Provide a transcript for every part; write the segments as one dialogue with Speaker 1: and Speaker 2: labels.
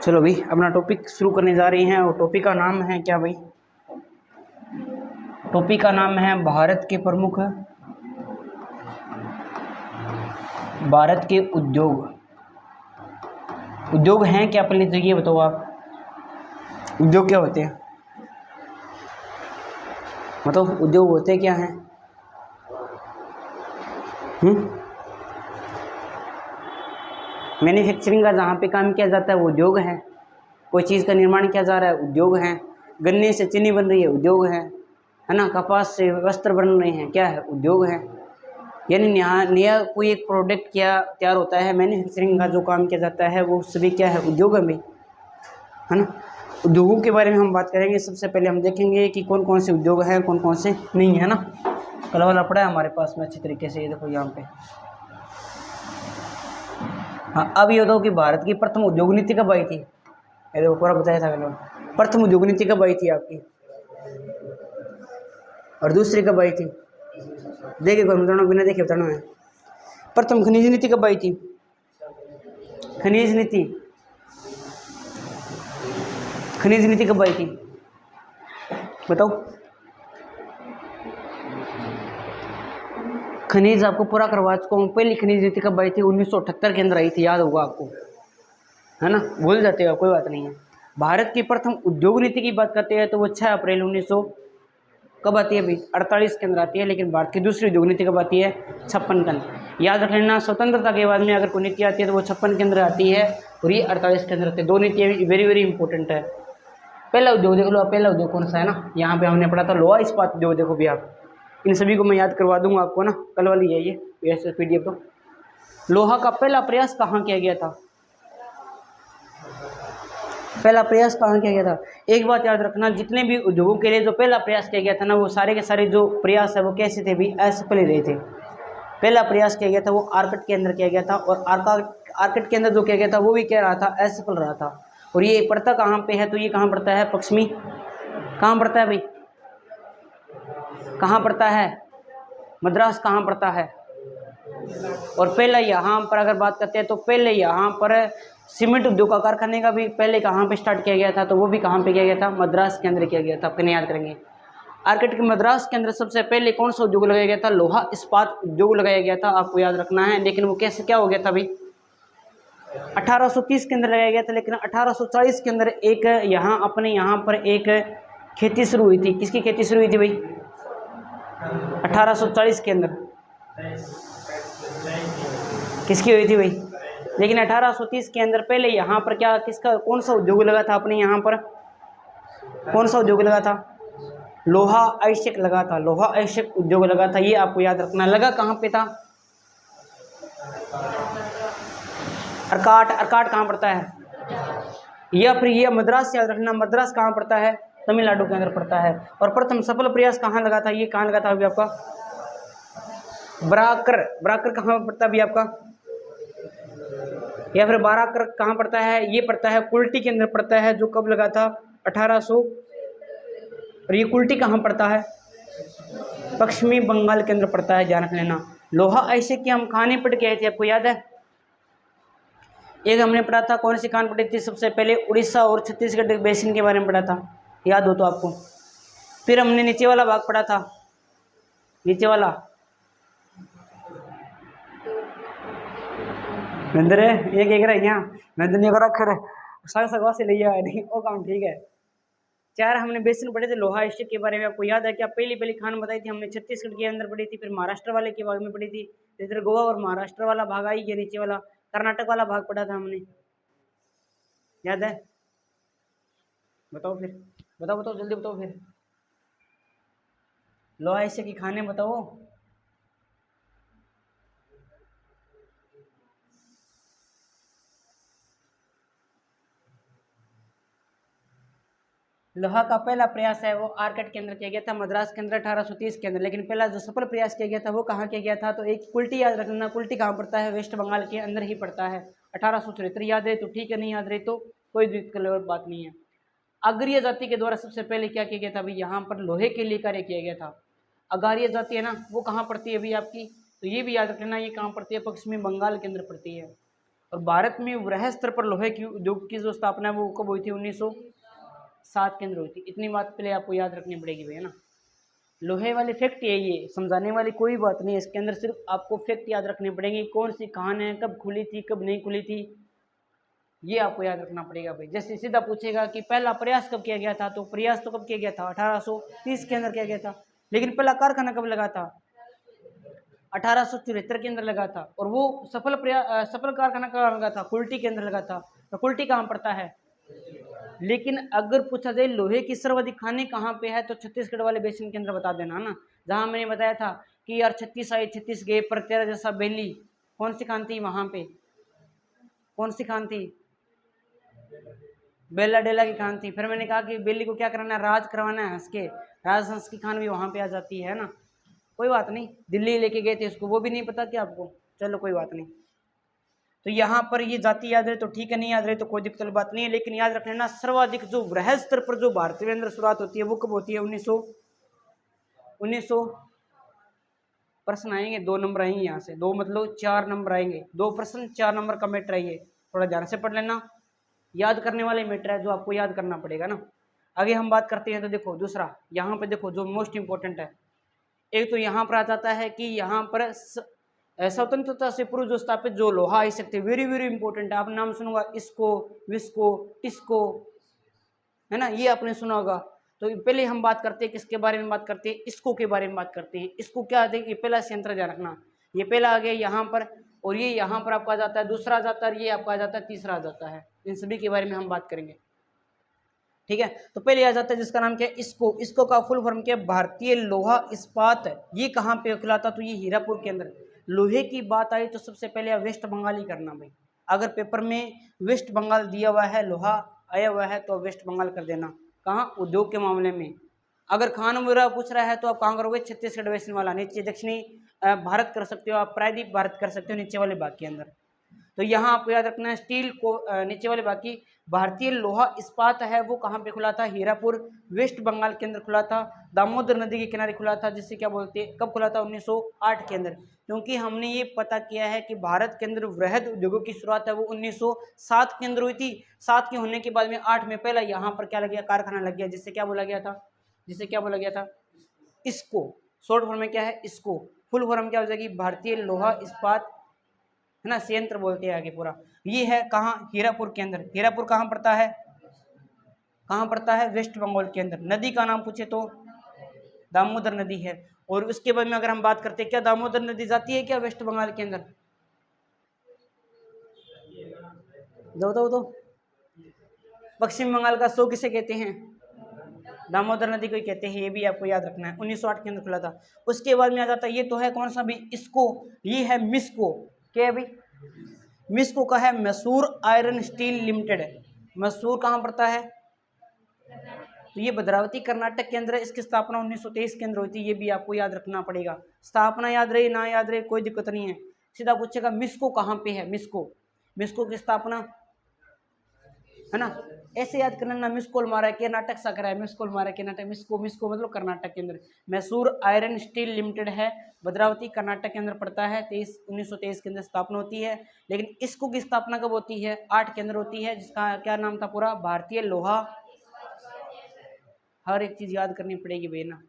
Speaker 1: चलो भाई अपना टॉपिक शुरू करने जा रहे हैं और टॉपिक का नाम है क्या भाई? टॉपिक का नाम है भारत के उद्योग। उद्योग हैं क्या? पहले तो ये बताओ आप, उद्योग क्या होते हैं? मतलब उद्योग होते क्या हैं? मैन्युफैक्चरिंग का जहाँ पे काम किया जाता है वो उद्योग है। कोई चीज़ का निर्माण किया जा रहा है, उद्योग है। गन्ने से चीनी बन रही है, उद्योग है ना। कपास से वस्त्र बन रहे हैं, क्या है? उद्योग है। यानी नया कोई एक प्रोडक्ट क्या तैयार होता है, मैन्युफैक्चरिंग का जो काम किया जाता है वो सभी क्या है? उद्योग है भाई, है ना। उद्योगों के बारे में हम बात करेंगे। सबसे पहले हम देखेंगे कि कौन कौन से उद्योग हैं, कौन कौन से नहीं है ना। कल वाला पड़ा है हमारे पास में अच्छी तरीके से, ये देखो यहाँ पे। हाँ, अब ये बताओ कि भारत की प्रथम उद्योग नीति कब आई थी? ये देखो पूरा बताया था कल। प्रथम उद्योग नीति कब आई थी आपकी, और दूसरी कब आई थी? देखिए बताना, बिना देखे बताना है। प्रथम खनिज नीति कब आई थी? खनिज नीति कब आई थी बताओ। खनिज आपको पूरा करवा चुका हूँ। पहली खनिज नीति कब आई थी? 1978 के अंदर आई थी, याद होगा आपको, है ना। भूल जाते हो, कोई बात नहीं है। भारत की प्रथम उद्योग नीति की बात करते हैं तो वो 6 अप्रैल 1900 कब आती है भाई? 48 के अंदर आती है। लेकिन भारत की दूसरी उद्योग नीति कब आती है? 56 के अंदर। याद रख लेना, स्वतंत्रता के बाद में अगर कोई नीति आती है तो वो 56 के अंदर आती है और ये 48 के अंदर आती है। दो नीतियाँ वेरी वेरी इंपॉर्टेंट है। पहला उद्योग देख लो, पहला उद्योग कौन सा है ना, यहाँ पे हमने पढ़ा था लोहा इस्पात उद्योग। देखो भी आप, इन सभी को मैं याद करवा दूंगा आपको ना, कल वाली है ये PDF। तो लोहा का पहला प्रयास कहाँ किया गया था? पहला प्रयास कहाँ किया गया था? एक बात याद रखना, जितने भी उद्योगों के लिए जो पहला प्रयास किया गया था ना, वो सारे के सारे जो प्रयास है वो कैसे थे भी? असफल ही रहे थे। पहला प्रयास किया गया था वो आर्कट के अंदर किया गया था, और आर्कट के अंदर जो किया गया था वो भी क्या रहा था? असफल रहा था। और ये पड़ता कहाँ पे है? तो ये कहाँ पड़ता है? पश्चिमी। कहाँ पड़ता है भाई? कहाँ पड़ता है? मद्रास कहाँ पड़ता है? और पहले यहाँ पर अगर बात करते हैं तो पहले यहाँ पर सीमेंट उद्योग का कारखाने का भी पहले कहाँ पे स्टार्ट किया गया था? तो वो भी कहाँ पे किया गया था? मद्रास के अंदर किया गया था। अपने याद करेंगे। आर्कट के मद्रास के अंदर सबसे पहले कौन सा उद्योग लगाया गया था? लोहा इस्पात उद्योग लगाया गया था, आपको याद रखना है। लेकिन वो कैसे क्या हो गया था भाई? 1830 के अंदर लगाया गया था। लेकिन 1840 के अंदर एक यहाँ अपने यहाँ पर एक खेती शुरू हुई थी। किसकी खेती शुरू हुई थी भाई? 1840 के अंदर किसकी हुई थी भाई? लेकिन 1830 के अंदर पहले यहाँ पर क्या, किसका, कौन सा उद्योग लगा था अपने यहाँ पर? कौन सा उद्योग लगा था? लोहा अयस्क लगा था। लोहा अयस्क उद्योग लगा था, ये आपको याद रखना। लगा कहाँ पे था? अर्काट कहाँ पड़ता है? या फिर ये मद्रास, याद रखना। मद्रास कहाँ पड़ता है? तमिलनाडु के अंदर पड़ता है। और प्रथम सफल प्रयास कहाँ लगा था? ये कहाँ लगा था अभी आपका? बराकर कहाँ पड़ता है अभी आपका? या फिर बाराकर कहाँ पड़ता है? ये पड़ता है कुल्टी के अंदर पड़ता है, जो कब लगा था? 1800। और ये कुल्टी कहाँ पड़ता है? पश्चिमी बंगाल के अंदर पड़ता है, ध्यान रख लेना। लोहा ऐसे कि हम खाने पढ़ के आए थे, आपको याद है? एक हमने पढ़ा था, कौन सी खान पड़ी थी सबसे पहले? उड़ीसा और छत्तीसगढ़ बेसिन के बारे में पढ़ा था, याद हो तो आपको। फिर हमने नीचे वाला भाग पढ़ा था, नीचे वाला नंदर एक रहा यहाँ नंदन सगवा से लिया है नहीं, वो काम ठीक है। 4 हमने बेसिन पढ़े थे लोहा स्टेट के बारे में, आपको याद है क्या? पहली खान बताई थी हमने, छत्तीसगढ़ के अंदर पढ़ी थी, फिर महाराष्ट्र वाले के भाग में पढ़ी थी, इधर गोवा और महाराष्ट्र वाला भाग आई, ये नीचे वाला कर्नाटक वाला भाग पढ़ा था हमने, याद है? बताओ फिर, बताओ जल्दी बताओ फिर, लोहा स्टेट की खाने बताओ। लोहा का पहला प्रयास है वो आर्कट के अंदर किया गया था, मद्रास के अंदर 1830 के अंदर। लेकिन पहला जो सफल प्रयास किया गया था वो कहाँ किया गया था? तो एक कुल्टी, याद रखना। कुल्टी कहाँ पड़ता है? वेस्ट बंगाल के अंदर ही पड़ता है। 1873 याद है तो ठीक है, नहीं याद रहे तो कोई दिक्कत बात नहीं है। अग्रीय जाति के द्वारा सबसे पहले क्या किया गया था भाई? यहाँ पर लोहे के लिए कार्य किया गया था। अगारीय जाति है ना, वो कहाँ पड़ती है अभी आपकी? तो ये भी याद रखना, ये कहाँ पड़ती है? पश्चिमी बंगाल के अंदर पड़ती है। और भारत में वृहद स्तर पर लोहे की उद्योग की जो स्थापना है वो कब हुई थी? 1907 के अंदर हुई थी। इतनी बात पहले आपको याद रखनी पड़ेगी भैया ना। लोहे वाली फैक्ट है, ये समझाने वाली कोई बात नहीं है इसके अंदर, सिर्फ आपको फैक्ट याद रखनी पड़ेगी। कौन सी कहान है, कब खुली थी, कब नहीं खुली थी, ये आपको याद रखना पड़ेगा भाई। जैसे सीधा पूछेगा कि पहला प्रयास कब किया गया था, तो प्रयास तो कब किया गया था? 1830 के अंदर किया गया था। लेकिन पहला कारखाना कब लगा था? 1874 के अंदर लगा था। और वो सफल कारखाना कहाँ लगा था? कुल्टी के अंदर लगा था। तो कुल्टी कहाँ पड़ता है? लेकिन अगर पूछा जाए लोहे की सर्वाधिक खानी कहाँ पे है, तो छत्तीसगढ़ वाले बेसिन के अंदर बता देना ना, जहाँ मैंने बताया था कि यार 36 आए 36 गए पर तेरा जैसा बेली, कौन सी खान थी वहाँ पे? कौन सी खान थी? बेला डेला की खान थी। फिर मैंने कहा कि बेली को क्या कराना है? राज करवाना है, हंस के राजहंस की खान भी वहाँ पे आ जाती है ना। कोई बात नहीं, दिल्ली लेके गए थे उसको, वो भी नहीं पता क्या आपको? चलो कोई बात नहीं। तो यहाँ पर ये जाति याद रहे तो ठीक है, नहीं याद रहे तो कोई दिक्कत वाली बात नहीं है। लेकिन याद रख लेना, सर्वाधिक जो वृहद स्तर पर जो भारतीय के अंदर शुरुआत होती है वो कब होती है? 1900 प्रश्न आएंगे, 2 नंबर आएंगे यहाँ से, 2 मतलब 4 नंबर आएंगे, 2 प्रश्न 4 नंबर का मैटर है ये। थोड़ा ध्यान से पढ़ लेना, याद करने वाले मैटर है जो आपको याद करना पड़ेगा ना। आगे हम बात करते हैं तो देखो दूसरा, यहाँ पे देखो जो मोस्ट इंपॉर्टेंट है, एक तो यहाँ पर आ जाता है कि यहाँ पर स्वतंत्रता से पूर्व जो स्थापित जो लोहा आइसक थे, वेरी वेरी इंपॉर्टेंट है। आपने नाम सुनूंगा इसको, विस्को, टिस्को, है ना, ये आपने सुना होगा। तो पहले हम बात करते हैं किसके बारे में बात करते हैं? इसको के बारे में बात करते हैं। इसको क्या आते हैं? ये पहला संयंत्र ध्यान रखना, ये पहला आ गया यहाँ पर, और ये यहाँ पर आपका आ जाता है, दूसरा आ जाता है, ये आपका आ जाता है, तीसरा आ जाता है। इन सभी के बारे में हम बात करेंगे, ठीक है। तो पहले आ जाता है जिसका नाम क्या है? इसको। इसको का फुल फॉर्म क्या है? भारतीय लोहा इस्पात। ये कहाँ पे खुला था? तो ये हीरापुर के अंदर। लोहे की बात आई तो सबसे पहले वेस्ट बंगाल ही करना भाई। अगर पेपर में वेस्ट बंगाल दिया हुआ है, लोहा आया हुआ है, तो वेस्ट बंगाल कर देना। कहाँ? उद्योग के मामले में। अगर खान वगैरह पूछ रहा है तो आप कहाँ करोगे? छत्तीसगढ़ बेसिन वाला, नीचे दक्षिणी भारत कर सकते हो आप, प्रायद्वीप भारत कर सकते हो नीचे वाले भाग के अंदर। तो यहाँ आपको याद रखना है स्टील को नीचे वाले बाकी भारतीय लोहा इस्पात है वो कहाँ पे खुला था? हीरापुर, वेस्ट बंगाल के अंदर खुला था, दामोदर नदी के किनारे खुला था, जिससे क्या बोलते हैं, कब खुला था? 1908 के अंदर। क्योंकि हमने ये पता किया है कि भारत के अंदर वृहद उद्योगों की शुरुआत है वो 1907 के अंदर हुई थी। 7 के होने के बाद में 8 में पहला यहाँ पर क्या लग गया? कारखाना लग गया, जिससे क्या बोला गया था? जिससे क्या बोला गया था? इसको। शॉर्ट फॉर्म में क्या है? इसको। फुल फॉर्म क्या हो जाएगी? भारतीय लोहा इस्पात, है ना, संयंत्र बोलते हैं आगे पूरा। ये है कहाँ? हीरापुर के अंदर। हीरापुर कहाँ पड़ता है? कहाँ पड़ता है? वेस्ट बंगाल के अंदर। नदी का नाम पूछे तो दामोदर नदी है। और उसके बाद में अगर हम बात करते हैं, क्या दामोदर नदी जाती है क्या वेस्ट बंगाल के अंदर? दो पश्चिम बंगाल का सो किसे कहते हैं? दामोदर नदी को ही कहते हैं, ये भी आपको याद रखना है। 1908 के अंदर खुला था। उसके बाद में आ जाता है, ये तो है कौन सा भी? इसको। ये है मिस्को। क्या है भाई? मिस्को का है Mysore iron steel limited. Mysore कहाँ पड़ता है? तो ये भद्रावती कर्नाटक के अंदर है। इसकी स्थापना 1923 के अंदर हुई थी, ये भी आपको याद रखना पड़ेगा। स्थापना याद रही ना याद रही कोई दिक्कत नहीं है। सीधा पूछेगा मिस्को कहाँ पे है? मिस्को। मिस्को की स्थापना, है ना, ऐसे याद करना ना। मिस्कोल मारा है कर्नाटक सा करा है, मिस्कोल मारा है कर्नाटक, मिस्को मिस्को मतलब कर्नाटक के अंदर। मैसूर आयरन स्टील लिमिटेड है, भद्रावती कर्नाटक के अंदर पड़ता है। 1923 के अंदर स्थापना होती है। लेकिन इसको की स्थापना कब होती है? 8 के अंदर होती है, जिसका क्या नाम था पूरा? भारतीय लोहा। हर एक चीज़ याद करनी पड़ेगी भैया ना।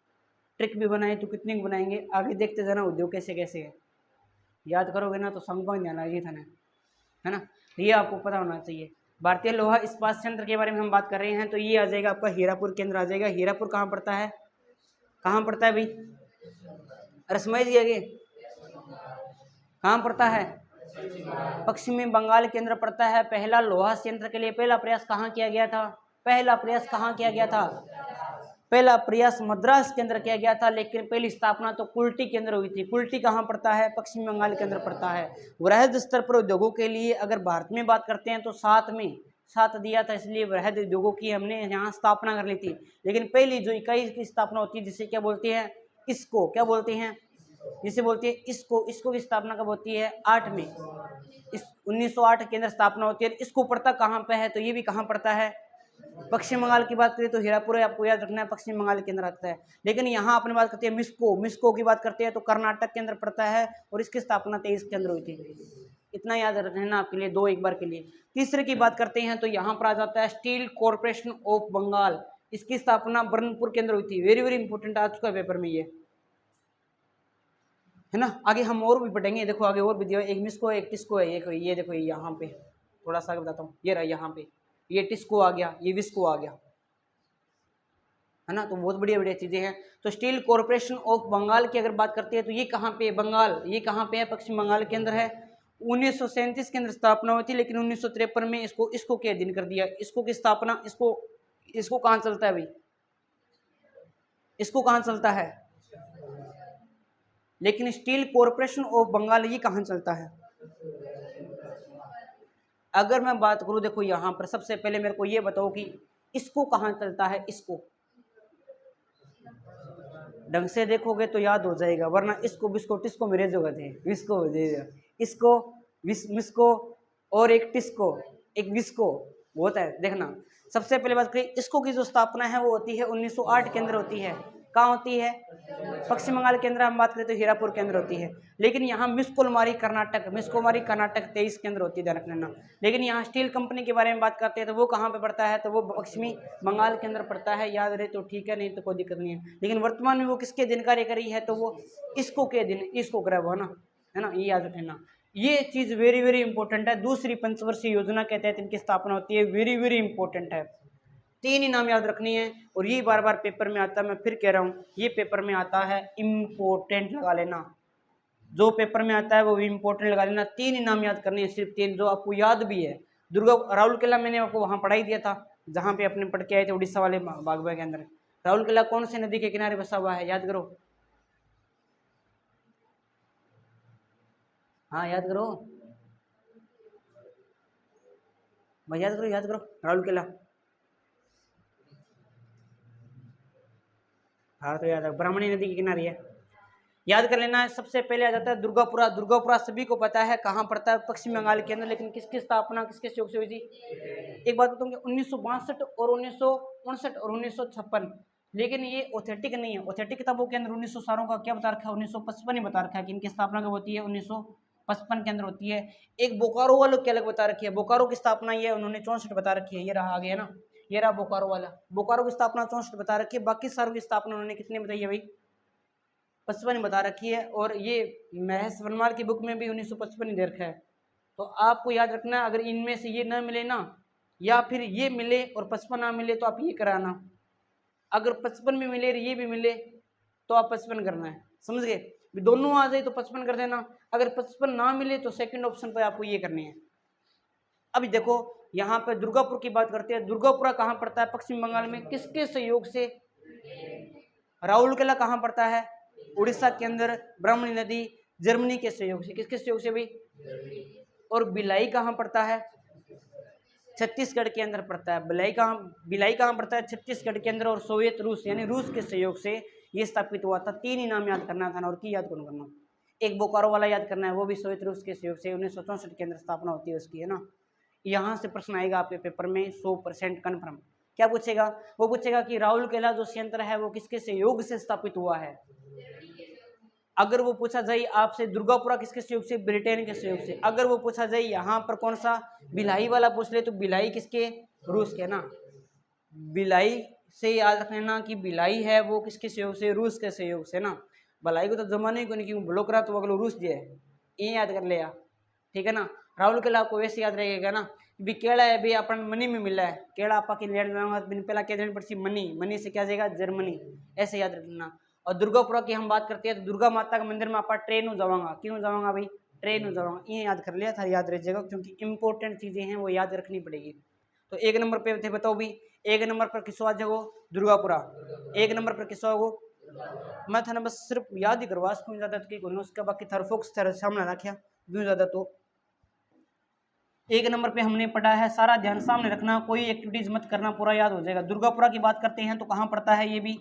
Speaker 1: ट्रिक भी बनाए तो कितनी बनाएंगे, आगे देखते जाना उद्योग कैसे कैसे है। याद करोगे ना तो समझ में आना, ये था ना, है ना। ये आपको पता होना चाहिए। भारतीय लोहा इस्पात संयंत्र के बारे में हम बात कर रहे हैं, तो ये आ जाएगा आपका हीरापुर के अंदर आ जाएगा। हीरापुर कहाँ पड़ता है? कहाँ पड़ता है भाई? अरे समझ दिया आगे, कहाँ पड़ता है? पश्चिमी बंगाल के अंदर पड़ता है। पहला लोहा संयंत्र के लिए पहला प्रयास कहाँ किया गया था? पहला प्रयास कहाँ किया गया था? पहला प्रयास मद्रास के अंदर किया गया था। लेकिन पहली स्थापना तो कुल्टी के अंदर हुई थी। कुल्टी कहाँ पड़ता है? पश्चिम बंगाल के अंदर पड़ता है। वृहद स्तर पर उद्योगों के लिए अगर भारत में बात करते हैं तो 7 में 7 दिया था, इसलिए वृहद उद्योगों की हमने यहाँ स्थापना कर ली थी। लेकिन पहली जो इकाई की स्थापना होती है, जिसे क्या बोलते हैं? इसको। क्या बोलते हैं? जिसे बोलते हैं इसको। इसको की स्थापना कब होती है? 8 में। 1908 के अंदर स्थापना होती है। इसको पड़ता कहाँ पे है? तो ये भी कहाँ पड़ता है? पश्चिम बंगाल की बात करें तो हीरापुर है, आपको याद रखना है, पश्चिम बंगाल के अंदर आता है। लेकिन यहाँ अपनी बात करते हैं मिस्को। मिस्को की बात करते हैं तो कर्नाटक के अंदर पड़ता है, और इसकी स्थापना 23 के अंदर हुई थी। इतना याद रहना आपके लिए, दो एक बार के लिए। तीसरे की बात करते हैं तो यहाँ पर आ जाता है स्टील कॉरपोरेशन ऑफ बंगाल। इसकी स्थापना बर्नपुर के अंदर हुई थी। वेरी वेरी इंपॉर्टेंट आ चुका है पेपर में ये, है ना। आगे हम और भी पढ़ेंगे, देखो आगे और भी दिया, एक मिसको है, एक टिस्को है, ये देखो यहाँ पे थोड़ा सा बताता हूँ, ये रहा यहाँ पे, ये टिस्को आ गया, ये विस्को आ गया, है ना। तो बहुत बढ़िया बढ़िया चीज़ें हैं। तो स्टील कॉरपोरेशन ऑफ बंगाल की अगर बात करते हैं तो ये कहाँ पे है, बंगाल, ये कहाँ पे है, पश्चिम बंगाल के अंदर है। 1937 के अंदर स्थापना हुई थी, लेकिन 1953 में इसको के अधीन कर दिया। इसको की स्थापना, इसको कहाँ चलता है भाई, इसको कहाँ चलता है, लेकिन स्टील कॉरपोरेशन ऑफ बंगाल ये कहाँ चलता है। अगर मैं बात करूं, देखो यहाँ पर सबसे पहले मेरे को ये बताओ कि इसको कहाँ चलता है, इसको ढंग से देखोगे तो याद हो जाएगा, वरना इसको बिस्को टिस्को मेरे जो थे, विस्को हो जाएगा, इसको मिस्को और एक टिस्को, एक विस्को होता है। देखना सबसे पहले बात करें, इसको की जो स्थापना है वो होती है 1908 के अंदर होती है। कहाँ होती है, पश्चिम बंगाल के अंदर हम बात करें तो हीरापुर के अंदर होती है। लेकिन यहाँ मिस्कोमारी कर्नाटक 23 के अंदर होती है, ध्यान रखना। लेकिन यहाँ स्टील कंपनी के बारे में बात करते हैं तो वो कहाँ पे पड़ता है, तो वो पश्चिमी बंगाल के अंदर पड़ता है। याद रहे तो ठीक है, नहीं तो कोई दिक्कत नहीं है। लेकिन वर्तमान में वो किसके दिन कार्य करी है, तो वो इसको के दिन, इसको करा वो, है ना, ये याद रखना। ये चीज़ वेरी वेरी इंपॉर्टेंट है। दूसरी पंचवर्षीय योजना के तहत इनकी स्थापना होती है, वेरी वेरी इंपॉर्टेंट है। 3 ही नाम याद रखनी है, और ये बार बार पेपर में आता है, मैं फिर कह रहा हूँ ये पेपर में आता है, इम्पोर्टेंट लगा लेना। जो पेपर में आता है वो इम्पोर्टेंट लगा लेना। 3 ही नाम याद करने हैं, सिर्फ 3 जो आपको याद भी है। राउल किला मैंने आपको वहाँ पढ़ाई दिया था, जहाँ पे अपने पढ़ के आए थे उड़ीसा वाले बागबा के अंदर। राउल किला कौन सी नदी के किनारे बसा हुआ है, याद करो, हाँ याद करो भाई, याद करो राउल किला, हाँ तो याद है, ब्राह्मणी नदी के किनारे है, याद कर लेना है। सबसे पहले आ जाता है दुर्गापुरा। दुर्गापुरा सभी को पता है कहाँ पड़ता है, पश्चिम बंगाल के अंदर। लेकिन किसकी स्थापना किसके सहयोग से हुई थी, एक बात बताऊंगी, 1962 और 1959 और 1956। लेकिन ये ऑथेंटिक नहीं है। ऑथेंटिक किताबों के अंदर 1900 का क्या बता रखा है, 1955 ही बता रखा है कि इनकी स्थापना कब होती है, 1955 के अंदर होती है। एक बोकारो वालों की अलग बता रखी है, बोकारो की स्थापना ये उन्होंने 64 बता रखी है, ये रहा आगे, है ना, ये रहा बोकारो वाला। बोकारो की स्थापना 64 बता रखी है, बाकी सारों की स्थापना उन्होंने कितनी बताई है भाई, 55 बता रखी है। और ये महस वनमाल की बुक में भी 1955 ही दे रखा है। तो आपको याद रखना, अगर इनमें से ये न मिले ना, या फिर ये मिले और 55 ना मिले तो आप ये कराना। अगर 55 भी मिले और ये भी मिले तो आप 55 करना है, समझ गए। दोनों आ जाए तो 55 कर देना, अगर 55 ना मिले तो सेकंड ऑप्शन पर आपको ये करनी है। अभी देखो यहाँ पे दुर्गापुर की बात करते हैं। दुर्गापुरा कहाँ पड़ता है, पश्चिम बंगाल में, किसके सहयोग से, राउरकेला कहाँ पड़ता है, उड़ीसा के अंदर, ब्राह्मणी नदी जर्मनी के सहयोग से, किसके सहयोग से भाई, और भिलाई कहाँ पड़ता है, छत्तीसगढ़ के अंदर पड़ता है। भिलाई कहाँ पड़ता है, छत्तीसगढ़ के अंदर। और सोवियत रूस यानी रूस के सहयोग से ये स्थापित हुआ था। 3 ही नाम याद करना था, और की याद कौन करना, एक बोकारो वाला याद करना है, वो भी सोवियत रूस के सहयोग से 1964 के अंदर स्थापना होती है उसकी, है ना। यहाँ से प्रश्न आएगा आपके पेपर में 100% कन्फर्म। क्या पूछेगा, वो पूछेगा कि राउरकेला जो संयंत्र है वो किसके सहयोग से स्थापित हुआ है। अगर वो पूछा जाए आपसे दुर्गापुरा किसके सहयोग से, ब्रिटेन के सहयोग से। अगर वो पूछा जाए यहाँ पर कौन सा, भिलाई वाला पूछ ले तो भिलाई किसके, रूस के, ना। भिलाई से याद रखना कि भिलाई है वो किसके सहयोग से, रूस के सहयोग से, ना। भलाई को तो जमाने को नहीं क्यों ब्लॉक रहा तो अगलो रूस जे, ये याद कर लिया, ठीक है ना। राउरकेला आपको वैसे याद रहेगा ना, भी केड़ा है भी अपन मनी में मिला है, केड़ा आपा की लेट जाऊंगा बिन पहला क्या देनी पड़ती, मनी से क्या जाएगा, जर्मनी, ऐसे याद रखना। और दुर्गापुरा की हम बात करते हैं तो दुर्गा माता के मंदिर में आप ट्रेन हो जाऊंगा, क्यों जाऊंगा भाई, ट्रेन हो जाऊंगा, ये याद कर लिया था, याद रह जाएगा, क्योंकि इंपॉर्टेंट चीजें हैं वो याद रखनी पड़ेगी। तो 1 नंबर पे थे, बताओ भी 1 नंबर पर किसो आ जाओ, दुर्गापुरा। 1 नंबर पर किसो आओ, मैं था ना बस सिर्फ याद ही करवा सकूँ, ज्यादा तो कहीं उसका बाकी थर फोक्स थर सामने रखा क्यों ज्यादा। तो 1 नंबर पे हमने पढ़ा है, सारा ध्यान सामने रखना, कोई एक्टिविटीज मत करना, पूरा याद हो जाएगा। दुर्गापुरा की बात करते हैं तो कहाँ पड़ता है, ये भी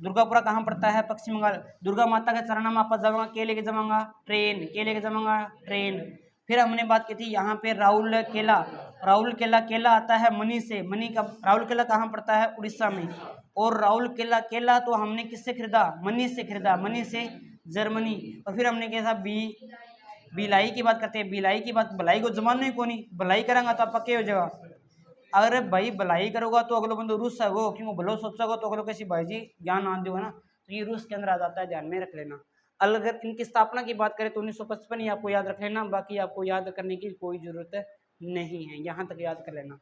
Speaker 1: दुर्गापुरा कहाँ पड़ता है, पश्चिम बंगाल। दुर्गा माता के चरण में आप जाऊंगा, के लेके जाऊंगा, ट्रेन, के लेके जाऊंगा, ट्रेन। फिर हमने बात की थी यहाँ पे राउल केला, केला आता है मनी से, मनी का राउल केला कहाँ पड़ता है, उड़ीसा में। और राउल केला तो हमने किससे खरीदा, मनी से खरीदा, मनी से जर्मनी। और फिर हमने कहा था भिलाई की बात करते हैं, भिलाई की बात, भलाई को जमानो ही कोनी, भलाई करेंगे तो आप पक्के हो जाएगा। अगर भाई भलाई करोगा तो अगलो बंदो रूस सको, क्यों भलो सोचोगा तो अगलो कैसी भाई जी ज्ञान आन देगा ना, तो ये रूस के अंदर आ जाता है, ध्यान में रख लेना। अगर इनकी स्थापना की बात करें तो 1955 ही आपको याद रख लेना, बाकी आपको याद करने की कोई जरूरत नहीं है, यहाँ तक याद कर लेना।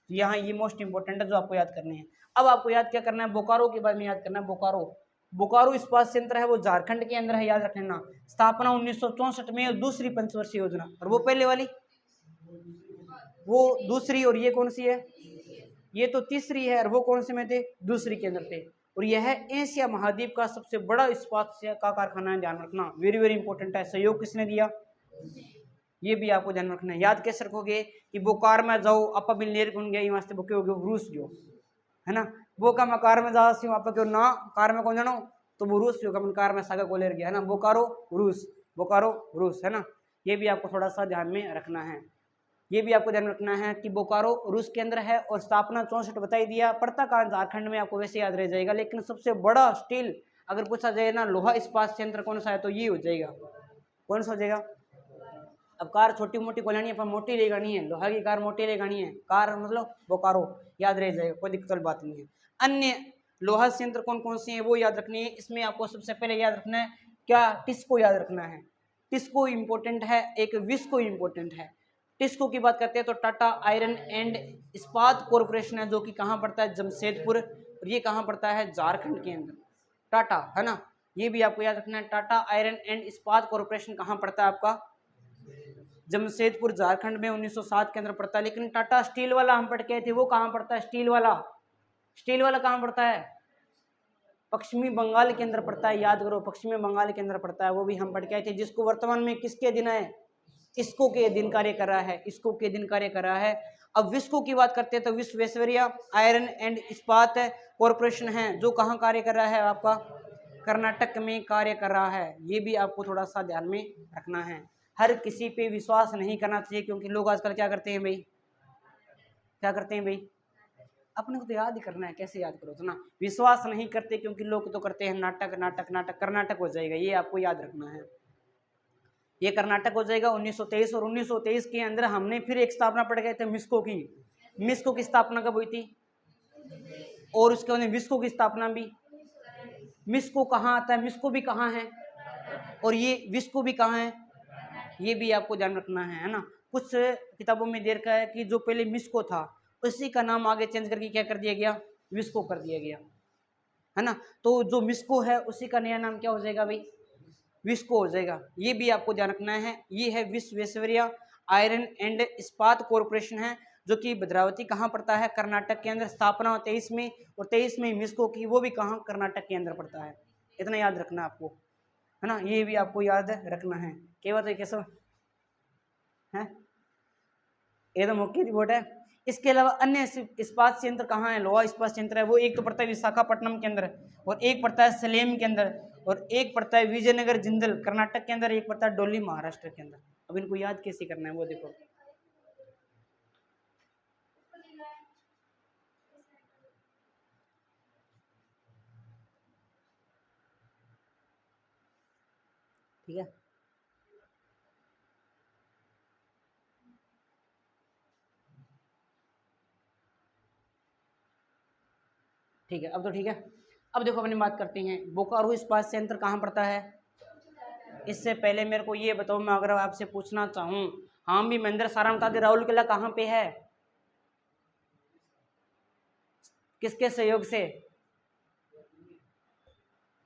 Speaker 1: यहाँ ये मोस्ट इंपॉर्टेंट है जो आपको याद करनी है। अब आपको याद क्या करना है, बोकारो के बारे में याद करना है। बोकारो, बोकारो इस्पात संयंत्र है वो झारखंड के अंदर है, याद रख लेना। स्थापना 1964 में, और दूसरी पंचवर्षीय योजना, और वो पहले वाली वो दूसरी, और ये कौन सी है, ये तो तीसरी है, और वो कौन से में थे, दूसरी के अंदर थे। और यह है एशिया महाद्वीप का सबसे बड़ा इस्पात का कारखाना है, ध्यान रखना, वेरी वेरी इंपॉर्टेंट है। सहयोग किसने दिया, ये भी आपको ध्यान रखना है। याद कैसे रखोगे कि वो कार में जाओ आप मिलनेर कौन गया, वास्ते बुके हो गए रूस गयो, है ना। वो का मैं कार में जा सी आप क्यों ना, कार में कौन जानो तो वो रूस गयो, कार में सागा को ले गया, है ना। बोकारो रूस, बोकारो रूस, है ना। ये भी आपको थोड़ा सा ध्यान में रखना है, ये भी आपको ध्यान रखना है कि बोकारो रूस के अंदर है, और स्थापना 64 बताई दिया। पड़ता कहाँ, झारखंड में, आपको वैसे याद रह जाएगा। लेकिन सबसे बड़ा स्टील अगर पूछा जाए ना, लोहा इस्पात संयंत्र कौन सा है, तो ये हो जाएगा, कौन सा हो जाएगा। अब कार छोटी मोटी को लेनी है, पर मोटी ले गानी है, लोहा की कार मोटी ले गानी है, कार मतलब बोकारो, याद रह जाएगा, कोई दिक्कत वाली बात नहीं है। अन्य लोहा संयंत्र कौन कौन से हैं वो याद रखनी है। इसमें आपको सबसे पहले याद रखना है क्या, टिस्को याद रखना है। टिस्को इंपॉर्टेंट है, एक विस्को इंपॉर्टेंट है। टिस्को की बात करते हैं तो टाटा आयरन एंड इस्पात कॉरपोरेशन है, जो कि कहाँ पड़ता है, जमशेदपुर, और ये कहाँ पड़ता है, झारखंड के अंदर, टाटा, है ना। ये भी आपको याद रखना है, टाटा आयरन एंड इस्पात कॉरपोरेशन कहाँ पड़ता है आपका, जमशेदपुर, झारखंड में 1907 के अंदर पड़ता है। लेकिन टाटा स्टील वाला हम पढ़ के थे, वो कहाँ पड़ता है, स्टील वाला, स्टील वाला कहाँ पड़ता है, पश्चिमी बंगाल के अंदर पड़ता है, याद करो, पश्चिमी बंगाल के अंदर पड़ता है, वो भी हम पढ़ के आए थे। जिसको वर्तमान में किसके अधीन है, इसको के अधीन कार्य कर रहा है, इसको के अधीन कार्य कर रहा है। अब विस्को की बात करते हैं तो विश्वेश्वरैया आयरन एंड इस्पात कॉरपोरेशन है, जो कहाँ कार्य कर रहा है, आपका कर्नाटक में कार्य कर रहा है। ये भी आपको थोड़ा सा ध्यान में रखना है। हर किसी पे विश्वास नहीं करना चाहिए, क्योंकि लोग आजकल क्या करते हैं भाई, क्या करते हैं भाई, अपने को तो याद ही करना है, कैसे याद करो तो ना, विश्वास नहीं करते, क्योंकि लोग तो करते हैं नाटक नाटक नाटक, कर्नाटक हो जाएगा, ये आपको याद रखना है, ये कर्नाटक हो जाएगा 1923। और 1923 के अंदर हमने फिर एक स्थापना पढ़ गए थे, मिस्को की। मिस्को की स्थापना कब हुई थी, और उसके बाद विस्को की स्थापना भी। मिस्को कहाँ आता है, मिस्को भी कहाँ है, और ये विस्को भी कहाँ है, ये भी आपको ध्यान रखना है ना। कुछ किताबों में देर का है कि जो पहले मिस्को था उसी का नाम आगे चेंज करके क्या कर दिया गया, विस्को कर दिया गया, है ना। तो जो मिस्को है उसी का नया नाम क्या हो जाएगा भाई, विस्को हो जाएगा। ये भी आपको ध्यान रखना है। ये है विश्वेश्वरैया आयरन एंड इस्पात कॉरपोरेशन है, जो कि भद्रावती कहाँ पड़ता है, कर्नाटक के अंदर। स्थापना 23 में, और 23 में मिस्को की, वो भी कहाँ, कर्नाटक के अंदर पड़ता है। इतना याद रखना आपको, है ना, ये भी आपको याद रखना है। क्या बात है, कैसा है, ये तो मुख्य रिपोर्ट है। इसके अलावा अन्य इस्पात संयंत्र कहाँ है, लोहा इस्पात संयंत्र है, वो एक तो पड़ता है विशाखापट्टनम के अंदर, और एक पड़ता है सलेम के अंदर, और एक पड़ता है विजयनगर जिंदल कर्नाटक के अंदर, एक पड़ता है डोली महाराष्ट्र के अंदर। अब इनको याद कैसे करना है वो देखो, ठीक है। ठीक है, अब तो ठीक है। अब देखो अपनी बात करते हैं, बोकारो इस्पात संयंत्र कहाँ पड़ता है। इससे पहले मेरे को ये बताओ, मैं अगर आपसे पूछना चाहूँ, हाँ भी महेंद्र सारा बता दे, राहुल किला कहाँ पे है, किसके सहयोग से,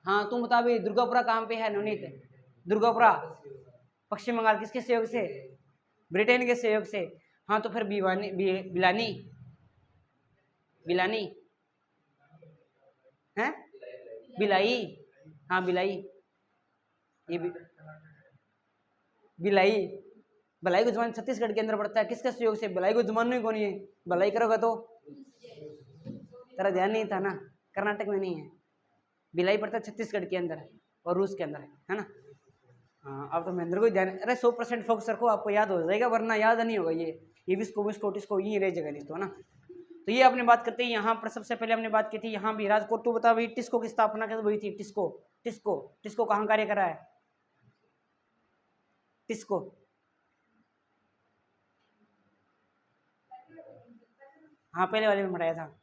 Speaker 1: हाँ तुम बता भाई, दुर्गापुरा कहाँ पे है, नवनीत, दुर्गापुरा पश्चिम बंगाल, किसके सहयोग से, ब्रिटेन के सहयोग से। हाँ तो फिर बिलानी, बिलानी है, बिलाई, हाँ बिलाई, ये भी बिलाई, भलाई को जमान छत्तीसगढ़ के अंदर पड़ता है, किसके सहयोग से, भलाई को जमान नहीं, कौन है, भलाई करोगा तो, तेरा ध्यान नहीं था ना, कर्नाटक में नहीं है, भिलाई पड़ता है छत्तीसगढ़ के अंदर और रूस के अंदर है ना। हाँ अब तो महेंद्र को ध्यान, अरे 100% फोकस रखो, आपको याद हो जाएगा, वरना याद नहीं होगा। ये विस्को विस्को टिस्को यही रह जाएगा नहीं तो, है ना। तो ये आपने बात करते हैं, यहाँ पर सबसे पहले हमने बात की थी, यहाँ भी राजकोट तो बता भाई, टिस्को की स्थापना कैसे हुई थी, टिस्को टिस्को टिस्को कहाँ कार्य करा है, टिस्को हाँ पहले वाले में पढ़ाया था।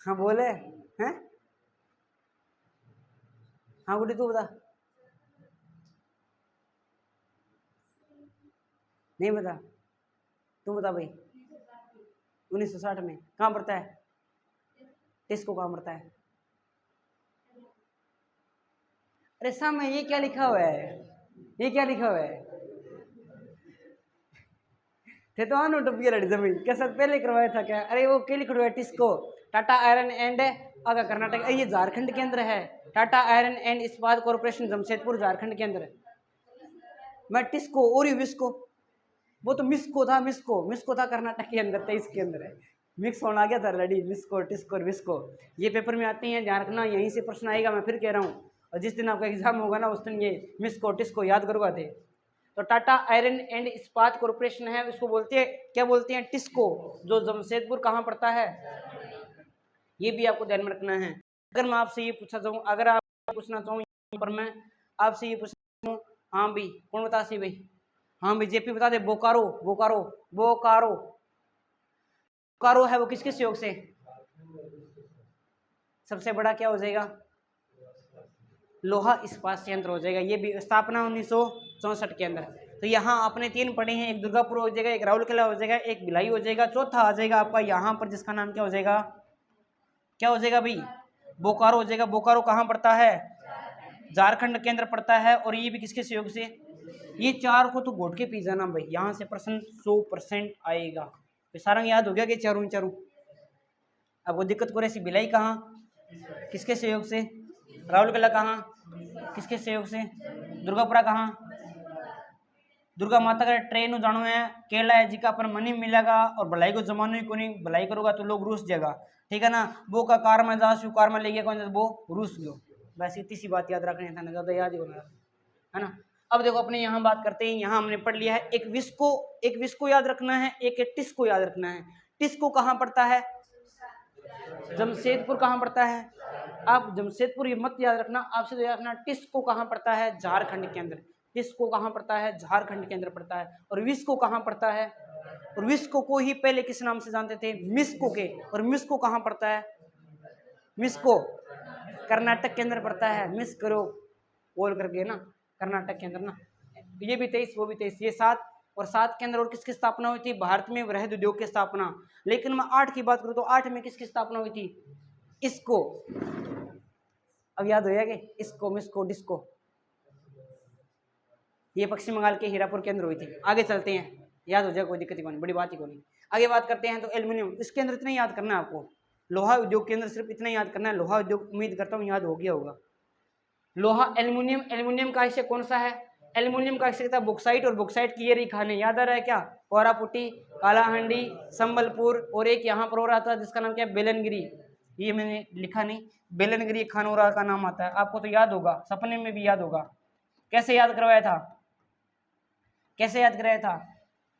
Speaker 1: हाँ बोले हैं। हाँ गुड्डी तू बता। नहीं बता, तू बता भाई। 1960 में कहाँ पड़ता है? टिस्को कहाँ पड़ता है? अरे सामने ये क्या लिखा हुआ है? ये क्या लिखा हुआ है? थे तो आनो टपिया लड़ी जमीन कैसा पहले करवाया था क्या? अरे वो क्या लिख रहा है? टिस्को टाटा आयरन एंड आगा कर्नाटक, ये झारखंड के अंदर है। टाटा आयरन एंड इस्पात कॉर्पोरेशन जमशेदपुर झारखंड के अंदर है। मैं टिस्को और विस्को, वो तो मिस्को था, मिस्को मिस्को था कर्नाटक के अंदर, 23 के अंदर है। मिक्स होना आ गया था लड़ी, मिस्को टिस्को और विस्को। ये पेपर में आती हैं, ध्यान रखना, यहीं से प्रश्न आएगा, मैं फिर कह रहा हूँ। और जिस दिन आपका एग्जाम होगा ना उस दिन ये मिस्को टिस्को याद करोगा थे। तो टाटा आयरन एंड इस्पात कॉर्पोरेशन है, उसको बोलते हैं क्या बोलते हैं? टिस्को, जो जमशेदपुर कहाँ पड़ता है, ये भी आपको ध्यान में रखना है। अगर मैं आपसे ये पूछना चाहूँ, अगर आप पूछना चाहूँ पर मैं आपसे ये पूछना चाहूँ, हाँ भाई कौन बता सी भाई? हाँ भाई जेपी बता दे। बोकारो बोकारो बोकारो बोकारो है वो किसके सहयोग से? सबसे बड़ा क्या हो जाएगा? लोहा इस्पात संयंत्र हो जाएगा। ये भी स्थापना 1964 के अंदर। तो यहाँ आपने 3 पढ़े हैं, एक दुर्गापुर हो जाएगा, एक राउरकेला हो जाएगा, एक भिलाई हो जाएगा, चौथा आ जाएगा आपका यहाँ पर जिसका नाम क्या हो जाएगा? क्या हो जाएगा भाई? बोकारो हो जाएगा। बोकारो कहाँ पड़ता है? झारखंड के अंदर पड़ता है। और ये भी किसके सहयोग से? ये 4 को तो घोट के पी जाना भाई, यहाँ से प्रश्न 100% आएगा। तो सारंग याद हो गया कि चारों चारों? अब वो दिक्कत को ऐसी भिलाई कहाँ किसके सहयोग से? राउरकेला कहाँ किसके सहयोग से? दुर्गापुरा कहाँ? दुर्गा माता का ट्रेन जानो है केला है जी का अपन मनी मिलेगा, और भलाई को जमानो ही को नहीं, भलाई करोगा तो लोग रूस जाएगा, ठीक है ना? वो का कार में जा सु कार में ले गया कौन, वो रूस गयो। बस इतनी सी बात याद रखनी था ना, ज़्यादा याद ही होना है ना। अब देखो अपने यहाँ बात करते हैं, यहाँ हमने पढ़ लिया है एक विस्को याद रखना है, एक टिस्को याद रखना है। टिस्को कहाँ पड़ता है? जमशेदपुर कहाँ पड़ता है? आप जमशेदपुर ये मत याद रखना, आपसे तो याद रखना टिस्को कहाँ पड़ता है? झारखंड के अंदर। टिस्को कहाँ पड़ता है? झारखंड के अंदर पड़ता है। और विस्को कहाँ पड़ता है? और विस्को को ही पहले किस नाम से जानते थे? मिस्को के। और मिस्को कहाँ पड़ता है? मिस्को कर्नाटक के अंदर पड़ता है। मिस करो बोल करके ना, कर्नाटक के अंदर ना। ये भी 23 वो भी 23, ये 7 और 7 के अंदर और किसकी स्थापना हुई थी? भारत में वृहद उद्योग की स्थापना। लेकिन मैं 8 की बात करूँ तो 8 में किसकी स्थापना हुई थी? इसको अब याद हो जाएगा, इसको मिसको डिस्को, ये पश्चिम बंगाल के हीरापुर के अंदर हुई थी। आगे चलते हैं, याद हो जाएगा, कोई दिक्कत ही नहीं, बड़ी बात ही कोई नहीं। आगे बात करते हैं तो एल्यूमिनियम, इसके अंदर इतना याद करना है आपको, लोहा उद्योग के अंदर सिर्फ इतना याद करना है। लोहा उद्योग उम्मीद करता हूँ याद हो गया होगा। लोहा एल्यूमिनियम, एल्यूमिनियम का हिस्सा कौन सा है? एल्यूमिनियम का हिस्सा था बॉक्साइट, और बॉक्साइट की ये रही खाने, याद आ रहा है क्या? कोरापुटी, कालाहांडी, संबलपुर, और एक यहाँ पर हो रहा था जिसका नाम क्या है? बेलनगिरी। ये मैंने लिखा नहीं, बेलनगिरी खानोरा का नाम आता है, आपको तो याद होगा, सपने में भी याद होगा। कैसे याद करवाया था? कैसे याद कराया था?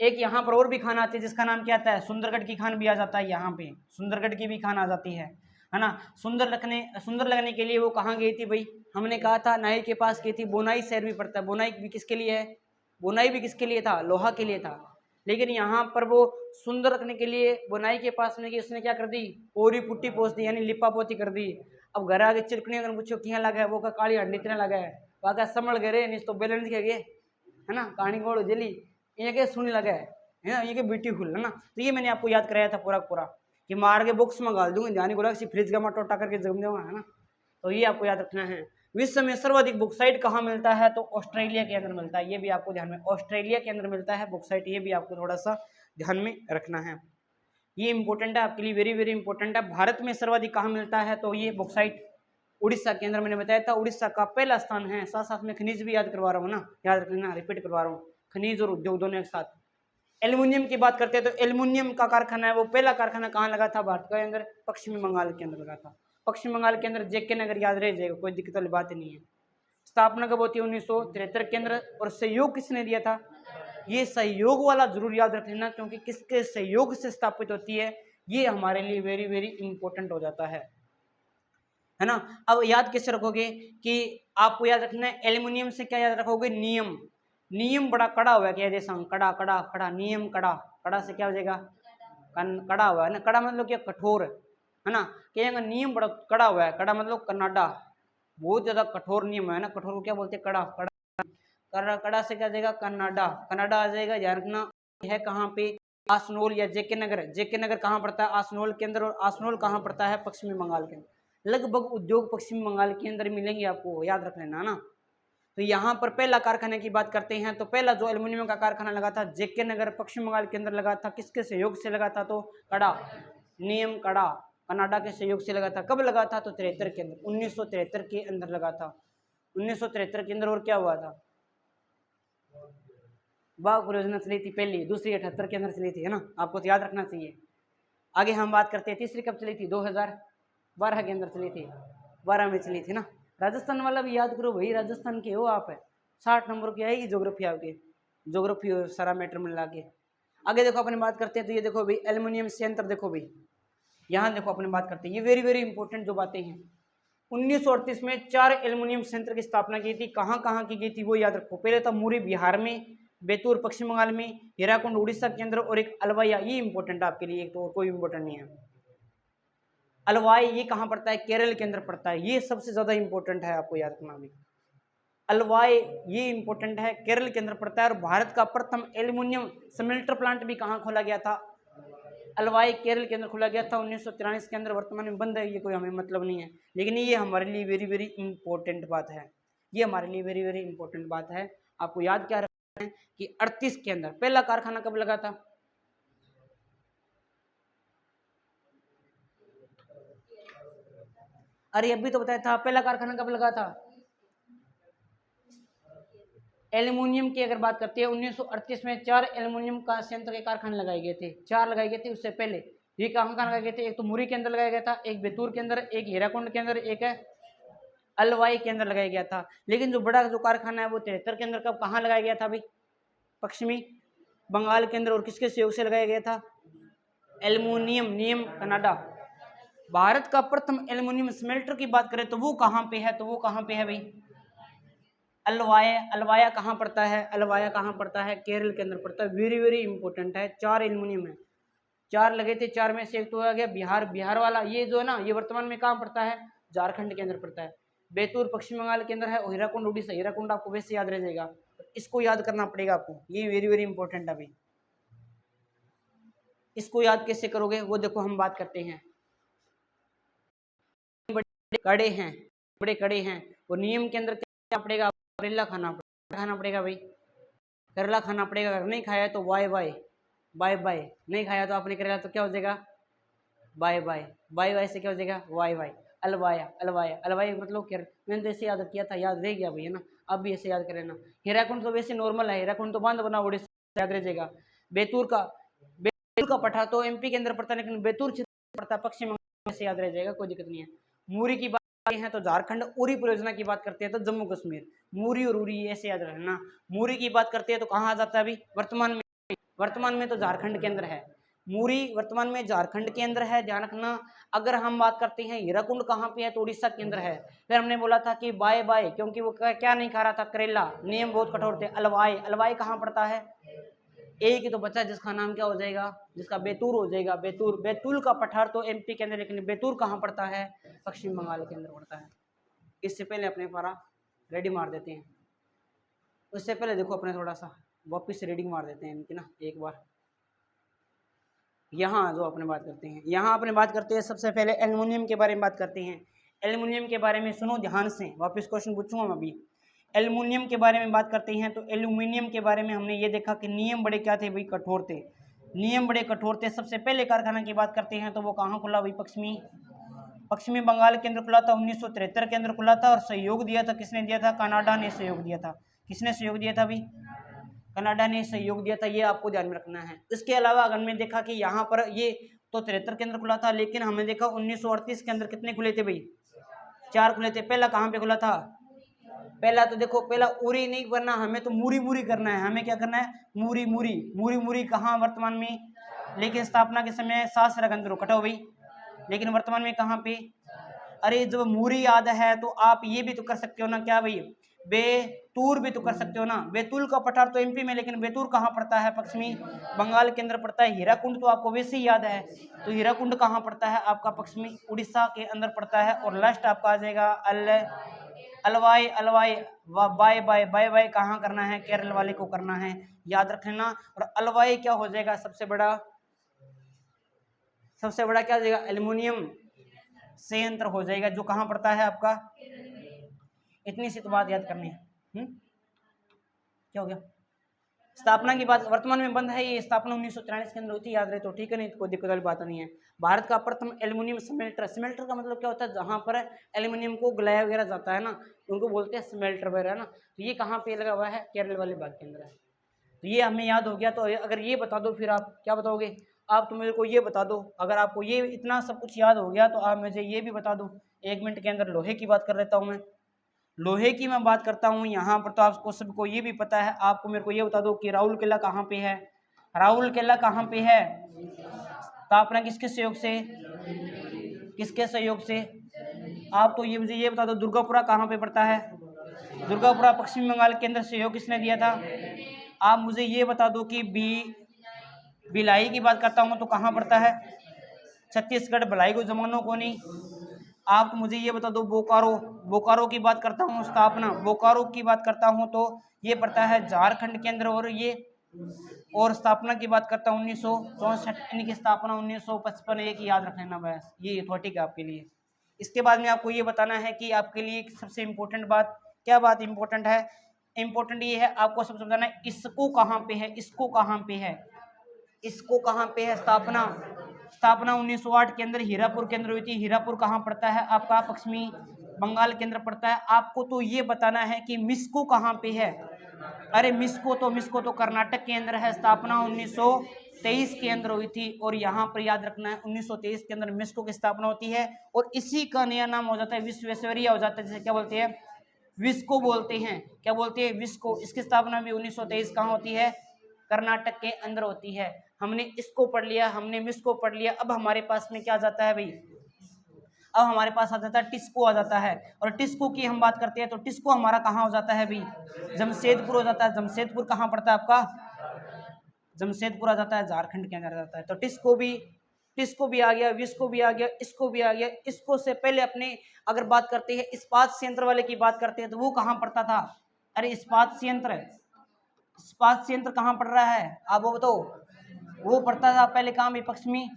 Speaker 1: एक यहाँ पर और भी खान आती है जिसका नाम क्या आता है? सुंदरगढ़ की खान भी आ जाता है, यहाँ पे सुंदरगढ़ की भी खान आ जाती है ना। सुंदर लगने के लिए वो कहाँ गई थी भाई? हमने कहा था नाई के पास गई थी। बोनाई शहर भी पड़ता है, बोनाई भी किसके लिए है? बोनाई भी किसके लिए था? लोहा के लिए था। लेकिन यहाँ पर वो सुंदर रखने के लिए बोनाई के पास में उसने क्या कर दी? ओरी पुट्टी पोस दी, यानी लिपा पोती कर दी। अब घर आगे चिरकनी अगर पूछो क्या लगा है, वो का काली हड्डी इतना लगा है, वहाँ संभल गए नहीं तो बेलन दिखे गए, है ना, कहानी गोड़ जली, ये के सुन लगा है ना, ये के ब्यूटीफुल है ना। तो ये मैंने आपको याद कराया था पूरा पूरा कि मार के बॉक्स में गाल दूंगी, ध्यान को फ्रिज का टोटा करके जम जाऊंगा, है ना। तो ये आपको याद रखना है। विश्व में सर्वाधिक बॉक्साइट कहाँ मिलता है? तो ऑस्ट्रेलिया के अंदर मिलता है, ये भी आपको ध्यान में, ऑस्ट्रेलिया के अंदर मिलता है बॉक्साइट, ये भी आपको थोड़ा सा ध्यान में रखना है। ये इंपॉर्टेंट है आपके लिए, वेरी वेरी इंपॉर्टेंट है। भारत में सर्वाधिक कहाँ मिलता है? तो ये बॉक्साइट उड़ीसा के अंदर, मैंने बताया था उड़ीसा का पहला स्थान है। साथ साथ में खनिज भी याद करवा रहा हूँ ना, याद रख लेना, रिपीट करवा रहा हूँ, खनिज और उद्योग दोनों एक साथ। एल्युमिनियम की बात करते हैं तो एल्युमिनियम का कारखाना है, वो पहला कारखाना कहाँ लगा था? भारत के अंदर पश्चिमी बंगाल के अंदर लगा था। पश्चिम बंगाल के अंदर जेके नगर, याद रह जाएगा, कोई दिक्कत वाली बात नहीं है। स्थापना कब होती है? 1973 के अंदर। और सहयोग किसने दिया था? ये सहयोग वाला जरूर याद रख लेना, क्योंकि किसके सहयोग से स्थापित होती है, ये हमारे लिए वेरी वेरी इंपॉर्टेंट हो जाता है ना। अब याद कैसे रखोगे कि आपको याद रखना है एल्युमिनियम से क्या याद रखोगे? नियम। नियम बड़ा कड़ा हुआ है, क्या जैसा कड़ा कड़ा कड़ा, नियम कड़ा, कड़ा से क्या हो जाएगा, कड़ा हुआ है ना, कड़ा मतलब क्या कठोर है ना, कहेंगे नियम बड़ा कड़ा हुआ है, कड़ा मतलब कनाडा, बहुत ज्यादा कठोर नियम है ना, कठोर को क्या बोलते हैं, कड़ा, कड़ा कड़ा से क्या जाएगा, कनाडा, कनाडा आ जाएगा, ध्यान रखना है कहाँ पे, आसनोल या जेके नगर, जेके नगर कहाँ पड़ता है, आसनोल के अंदर, और आसनोल कहाँ पड़ता है, पश्चिमी बंगाल के अंदर, लगभग उद्योग पश्चिमी बंगाल के अंदर मिलेंगे, आपको याद रख लेना ना। तो यहाँ पर पहला कारखाने की बात करते हैं, तो पहला जो एल्यूमिनियम का कारखाना लगा था जेके नगर पश्चिम बंगाल के अंदर लगा था, किसके सहयोग से लगा था, तो कड़ा, नियम कड़ा कनाडा के सहयोग से लगा था। कब लगा था, तो 73 के अंदर, 1973 के अंदर लगा था, 1973 के अंदर। और क्या हुआ था, वाह परियोजना चली थी पहली, दूसरी 78 के अंदर चली थी, है ना, आपको तो याद रखना चाहिए। आगे हम बात करते हैं, तीसरी कब चली थी, 2012 के अंदर चली थी, 12 में चली थी ना। राजस्थान वाला भी याद करो भाई, राजस्थान के हो आप, 60 नंबर की आएगी ज्योग्राफी आपके, ज्योग्राफी और सारा मैटर मिला के। आगे देखो अपने बात करते हैं, तो ये देखो भाई एल्यूमिनियम संयंत्र, देखो भाई यहाँ देखो अपने बात करते हैं, ये वेरी वेरी इंपॉर्टेंट जो बातें हैं। 1938 में 4 एल्यूमिनियम संयंत्र की स्थापना की थी, कहाँ कहाँ की गई थी वो याद रखो। पहले था मुरी बिहार में, बैतूल पश्चिम बंगाल में, हीराकुंड उड़ीसा के अंदर, और एक अलवाया, ये इंपॉर्टेंट आपके लिए, एक तो और कोई इंपॉर्टेंट नहीं है। अलवाई ये कहाँ पड़ता है, केरल के अंदर पड़ता है, ये सबसे ज्यादा इंपॉर्टेंट है, आपको याद रखना भी। अलवाई ये इंपॉर्टेंट है, केरल के अंदर पड़ता है। और भारत का प्रथम एल्यूमिनियम स्मेल्टर प्लांट भी कहाँ खोला गया था, अलवाई केरल के अंदर खोला गया था 1943 के अंदर। वर्तमान में बंद है, ये कोई हमें मतलब नहीं है, लेकिन ये हमारे लिए वेरी वेरी इंपॉर्टेंट बात है, ये हमारे लिए वेरी वेरी इंपॉर्टेंट बात है। आपको याद क्या रखना है कि 38 के अंदर पहला कारखाना कब लगा था, अरे अभी तो बताया था, पहला कारखाना कब लगा था, एल्यूमिनियम की अगर बात करते हैं 1938 में 4 एल्यूमिनियम का संयंत्र के कारखाने लगाए गए थे, 4 लगाए गए थे। उससे पहले ये कहाँ कहाँ लगाए गए थे, एक तो मुरी के अंदर लगाया गया था, एक बैतूल के अंदर, एक हीराकुंड के अंदर, एक है अलवाई के अंदर लगाया गया था। लेकिन जो बड़ा जो कारखाना है वो 73 के अंदर कब कहाँ लगाया गया था भाई, पश्चिमी बंगाल के अंदर। और किसके सहयोग से लगाया गया था, एल्यूमिनियम नियम कनाडा। भारत का प्रथम एल्यूमिनियम स्मेल्टर की बात करें तो वो कहाँ पे है, तो वो कहाँ पे है भाई, अलवाया। अलवाया कहाँ पड़ता है, अलवाया कहाँ पड़ता है, केरल के अंदर पड़ता है। वेरी वेरी इंपॉर्टेंट है। 4 एल्यूमिनियम है, 4 लगे थे, 4 में से एक तो आ गया बिहार, बिहार वाला ये जो है ना, ये वर्तमान में कहाँ पड़ता है, झारखंड के अंदर पड़ता है। बैतूल पश्चिम बंगाल के अंदर है, और हीराकुंड उड़ीसा, हीराकुंड आपको वैसे याद रह जाएगा, इसको याद करना पड़ेगा आपको, ये वेरी वेरी इंपॉर्टेंट है अभी। इसको याद कैसे करोगे वो देखो, हम बात करते हैं। बड़े कड़े हैं, बड़े कड़े हैं, और नियम के अंदर क्या पड़ेगा, करेला खाना पड़ेगा भाई, करेला खाना पड़ेगा। अगर नहीं खाया तो बाय बाय, बाय बाय, नहीं खाया तो आपने करेला तो क्या हो जाएगा, बाय बाय, बाय बाय से क्या हो जाएगा, वाई वाई। अलवाया, अलवाया, अलवाया मतलब क्या, मैंने तो ऐसे याद किया था, याद रह गया भैया ना, अब भी ऐसे याद करें ना। हीराकुंड तो वैसे नॉर्मल है, हीराकुंड तो बांध बना उड़ीसा, याद रह जाएगा। बैतूल का पठा तो एमपी के अंदर पड़ता है, लेकिन बैतूल क्षेत्र पड़ता है पश्चिम बंगाल से, याद रह जाएगा, कोई दिक्कत नहीं है। मूरी की बात है तो झारखंड, उरी परियोजना की बात करते हैं तो जम्मू कश्मीर, मूरी और उरी ऐसे याद रखना। मूरी की बात करते हैं तो कहाँ आ जाता है अभी, वर्तमान में तो झारखंड के अंदर है। मूरी वर्तमान में झारखंड के अंदर है, ध्यान रखना। अगर हम बात करते हैं हीराकुंड कहाँ पे है, तो उड़ीसा के अंदर है। फिर हमने बोला था कि बाय बाय, क्योंकि वो क्या नहीं खा रहा था, करेला, नियम बहुत कठोर थे। अलवाई, अलवाई कहाँ पड़ता है, एक ही तो बच्चा जिसका नाम क्या हो जाएगा, जिसका बैतूल हो जाएगा, बैतूल। बैतूल का पठार तो एमपी के अंदर, लेकिन बैतूल कहाँ पड़ता है, पश्चिम बंगाल के अंदर पड़ता है। इससे पहले अपने पारा रेडी मार देते हैं, उससे पहले देखो अपने थोड़ा सा वापिस रीडिंग मार देते हैं इनकी ना एक बार। यहाँ जो अपने बात करते हैं, यहाँ अपने बात करते हैं सबसे पहले एल्यूमिनियम के बारे में बात करते हैं। एल्यूमिनियम के बारे में सुनो ध्यान से, वापस क्वेश्चन पूछूंगा मैं अभी। एल्यूमिनियम के बारे में बात करते हैं, तो एल्यूमिनियम के बारे में हमने ये देखा कि नियम बड़े क्या थे भाई, कठोर थे, नियम बड़े कठोर थे। सबसे पहले कारखाना की बात करते हैं तो वो कहाँ खुला भाई, पश्चिमी बंगाल के अंदर खुला था, 1973 के अंदर खुला था। और सहयोग दिया था, किसने दिया था, कनाडा ने सहयोग दिया था। किसने सहयोग दिया था भाई, कनाडा ने सहयोग दिया था, ये आपको ध्यान में रखना है। इसके अलावा अगर हमने देखा कि यहाँ पर ये तो 73 के अंदर खुला था, लेकिन हमने देखा 1938 के अंदर कितने खुले थे भाई, 4 खुले थे। पहला कहाँ पे खुला था, पहला तो देखो, पहला उरी नहीं करना हमें, तो मूरी मूरी करना है हमें, क्या करना है, मूरी मूरी, मूरी मूरी कहाँ वर्तमान में, लेकिन स्थापना के समय सासरा गंदरो कटो भाई, लेकिन वर्तमान में कहाँ पे। अरे जब मूरी याद है तो आप ये भी तो कर सकते हो ना, क्या भाई, बेतूर भी तो कर सकते हो ना। बेतुल का पठार तो एमपी में, लेकिन बेतूर कहाँ पड़ता है? पश्चिमी बंगाल के अंदर पड़ता है। हीराकुंड तो आपको वैसे ही याद है, तो हीराकुंड कहाँ पड़ता है? आपका पश्चिमी उड़ीसा के अंदर पड़ता है। और लास्ट आपका आ जाएगा अलवाई। अलवाई बाय बाय बाय बाय कहाँ करना है? केरल वाले को करना है, याद रख लेना। और अलवाई क्या हो जाएगा? सबसे बड़ा क्या हो जाएगा? एल्युमिनियम संयंत्र हो जाएगा, जो कहाँ पड़ता है आपका? इतनी सी तो बात याद करनी है। क्या हो गया? स्थापना की बात वर्तमान में बंद है, ये स्थापना 1943 के अंदर हुई थी, याद रहे तो ठीक है, नहीं तो कोई दिक्कत वाली बात नहीं है। भारत का प्रथम एल्युमिनियम स्मेल्टर। स्मेल्टर का मतलब क्या होता है? जहां पर एल्युमिनियम को गलाया वगैरह जाता है ना, उनको बोलते हैं स्मेल्टर वगैरह ना। तो ये कहाँ पे लगा हुआ है? केरल वाले भाग के अंदर है। तो ये हमें याद हो गया। तो अगर ये बता दो, फिर आप क्या बताओगे? आप तो मेरे को ये बता दो, अगर आपको ये इतना सब कुछ याद हो गया तो आप मुझे ये भी बता दो 1 मिनट के अंदर। लोहे की बात कर लेता हूँ मैं, लोहे की मैं बात करता हूँ यहाँ पर। तो आपको सबको ये भी पता है, आपको मेरे को ये बता दो कि राउल किला कहाँ पे है? राउल किला कहाँ पे है? स्थापना किसके सहयोग से? किसके सहयोग से? आप तो ये मुझे ये बता दो, दुर्गापुरा कहाँ पे पड़ता है? दुर्गापुरा पश्चिम बंगाल के अंदर सहयोग किसने दिया था? आप मुझे ये बता दो कि भिलाई की बात करता हूँ तो कहाँ पड़ता है? छत्तीसगढ़। भिलाई को जमानो को नहीं। आप मुझे ये बता दो, बोकारो। बोकारो की बात करता हूँ, स्थापना बोकारो की बात करता हूँ तो ये पड़ता है झारखंड के अंदर। और स्थापना की बात करता हूँ 1964, इनकी स्थापना 1955। एक याद रख लेना बस, ये ठीक है आपके लिए। इसके बाद में आपको ये बताना है कि आपके लिए सबसे इम्पोर्टेंट बात, क्या बात इम्पोर्टेंट है? इम्पोर्टेंट ये है, आपको सबसे बताना है इसको कहाँ पे है? इसको कहाँ पे है? इसको कहाँ पे है? स्थापना 1908 के अंदर हीरापुर के अंदर हुई थी। हीरापुर कहाँ पड़ता है? आपका पश्चिमी बंगाल के अंदर पड़ता है। आपको तो ये बताना है कि मिस्को कहाँ पे है? अरे मिस्को तो कर्नाटक के अंदर है। स्थापना 1923 के अंदर हुई थी। और यहाँ पर याद रखना है 1923 के अंदर मिस्को की स्थापना होती है, और इसी का नया नाम हो जाता है विश्वेश्वरैया हो जाता है, जिसे क्या बोलते हैं? विस्को बोलते हैं। क्या बोलते हैं? विस्को। इसकी स्थापना भी 1923 कहाँ होती है? कर्नाटक के अंदर होती है। हमने इसको पढ़ लिया, हमने मिस्को पढ़ लिया। अब हमारे पास में क्या जाता है भाई? अब हमारे पास आ जाता है टिस्को आ जाता है। और टिस्को की हम बात करते हैं तो टिस्को हमारा कहाँ हो जाता है भाई? जमशेदपुर हो जाता है। जमशेदपुर कहाँ पड़ता है आपका? जमशेदपुर आ जाता है, झारखंड के अंदर आ जाता है। तो टिस्को भी आ गया, विस्को भी आ गया, इसको भी आ गया। इसको से पहले अपने अगर बात करते हैं इस्पात संयंत्र वाले की बात करते हैं तो वो कहाँ पड़ता था? अरे इस्पात संयंत्र कहाँ पड़ रहा है? आप वो बताओ। वो पड़ता था पहले कहाँ भी? पश्चिमी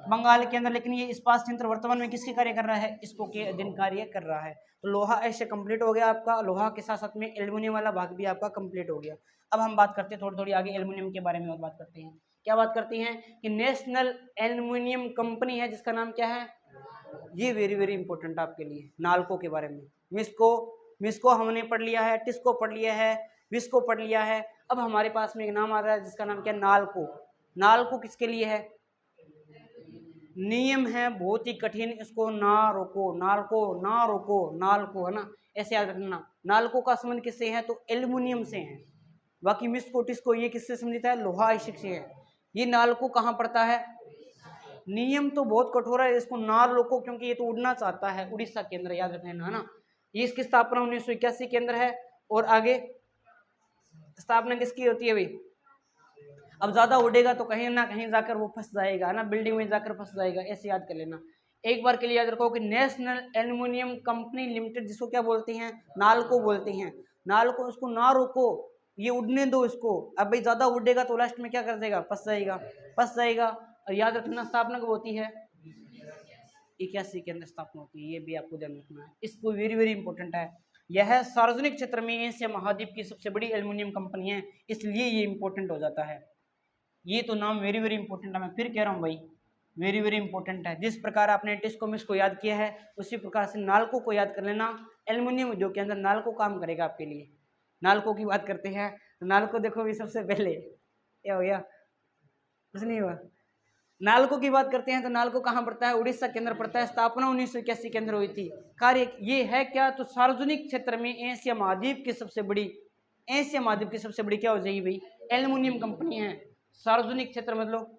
Speaker 1: बंगाल के अंदर। लेकिन ये इस्पात संयंत्र वर्तमान में किसके कार्य कर रहा है? इसको के अधीन कार्य कर रहा है। तो लोहा ऐसे कंप्लीट हो गया आपका। लोहा के साथ साथ में एल्युमिनियम वाला भाग भी आपका कंप्लीट हो गया। अब हम बात करते हैं थोड़ी थोड़ी आगे एल्युमिनियम के बारे में और बात करते हैं। क्या बात करते हैं? कि नेशनल एल्युमिनियम कंपनी है, जिसका नाम क्या है? ये वेरी वेरी इंपॉर्टेंट आपके लिए, नालको के बारे में। मिस्को हमने पढ़ लिया है, टिस्को पढ़ लिया है, विस्को पढ़ लिया है। अब हमारे पास में एक नाम आ रहा है जिसका नाम क्या है? नालको। नालको किसके लिए है? नियम है बहुत ही कठिन, इसको ना रोको। नालको ना रोको, नालको है ना, ऐसे याद रखना। नालको का संबंध किससे है? तो एल्युमिनियम से है। बाकी मिस्को टिस्को ये किससे संबंधित है? लोहा आयस्क से है। ये नालको कहाँ पड़ता है? नियम तो बहुत कठोर है, इसको ना रोको क्योंकि ये तो उड़ना चाहता है। उड़ीसा के अंदर याद रखना है ना। ये इसकी स्थापना 1981 के अंदर है। और आगे स्थापना किसकी होती है भाई? अब ज्यादा उड़ेगा तो कहीं ना कहीं जाकर वो फंस जाएगा ना, बिल्डिंग में जाकर फंस जाएगा, ऐसे याद कर लेना। एक बार के लिए याद रखो कि नेशनल एल्युमिनियम कंपनी लिमिटेड, जिसको क्या बोलते हैं? नालको बोलते हैं। नालको, उसको ना रोको, ये उड़ने दो इसको। अब भाई ज्यादा उड़ेगा तो लास्ट में क्या कर देगा? फंस जाएगा। और याद रखना स्थापना कब होती है? 81 के अंदर स्थापना होती है, ये भी आपको ध्यान रखना है। इसको वेरी वेरी इंपॉर्टेंट है। यह सार्वजनिक क्षेत्र में एशिया महाद्वीप की सबसे बड़ी एल्युमिनियम कंपनी है, इसलिए ये इंपॉर्टेंट हो जाता है। ये तो नाम वेरी वेरी इंपॉर्टेंट है, मैं फिर कह रहा हूँ भाई, वेरी वेरी इंपॉर्टेंट है। जिस प्रकार आपने टिस्को को याद किया है उसी प्रकार से नालको को याद कर लेना। एल्युमिनियम उद्योग के अंदर नालको काम करेगा आपके लिए। नालको की बात करते हैं तो नालको देखो भी सबसे पहले क्या हो गया? कुछ नहीं हुआ। नालको की बात करते हैं तो नालको कहाँ पड़ता है? उड़ीसा के अंदर पड़ता है। स्थापना 1981 के अंदर हुई थी। कार्य ये है क्या? तो सार्वजनिक क्षेत्र में एशिया महाद्वीप की सबसे बड़ी क्या हो जाएगी भाई? एल्युमिनियम कंपनी है। सार्वजनिक क्षेत्र मतलब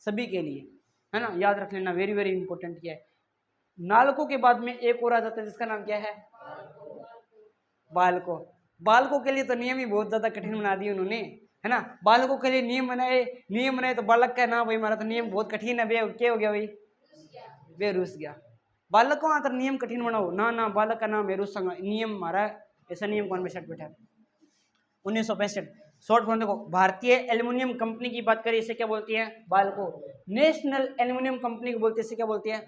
Speaker 1: सभी के लिए, है ना, याद रख लेना, वेरी वेरी इंपॉर्टेंट क्या है। नालको के बाद में एक और आ जाता है जिसका नाम क्या है? बालकों, बालकों के लिए तो नियम ही बहुत ज़्यादा कठिन बना दिए उन्होंने, है ना। बालकों के लिए नियम बनाए तो बालक का ना भाई हमारा तो नियम बहुत कठिन है भैया, क्या हो गया भाई, वे रूस गया। बालकों आतर नियम कठिन बनाओ ना, ना बालक का नाम है रूस नियम हमारा ऐसा नियम कौन बेटा बैठा। 1965 शॉर्ट फॉर्म देखो, भारतीय एल्युमिनियम कंपनी की बात करें इसे क्या बोलती है, बालको। नेशनल एल्युमिनियम कंपनी को बोलते हैं, इसे क्या बोलती है,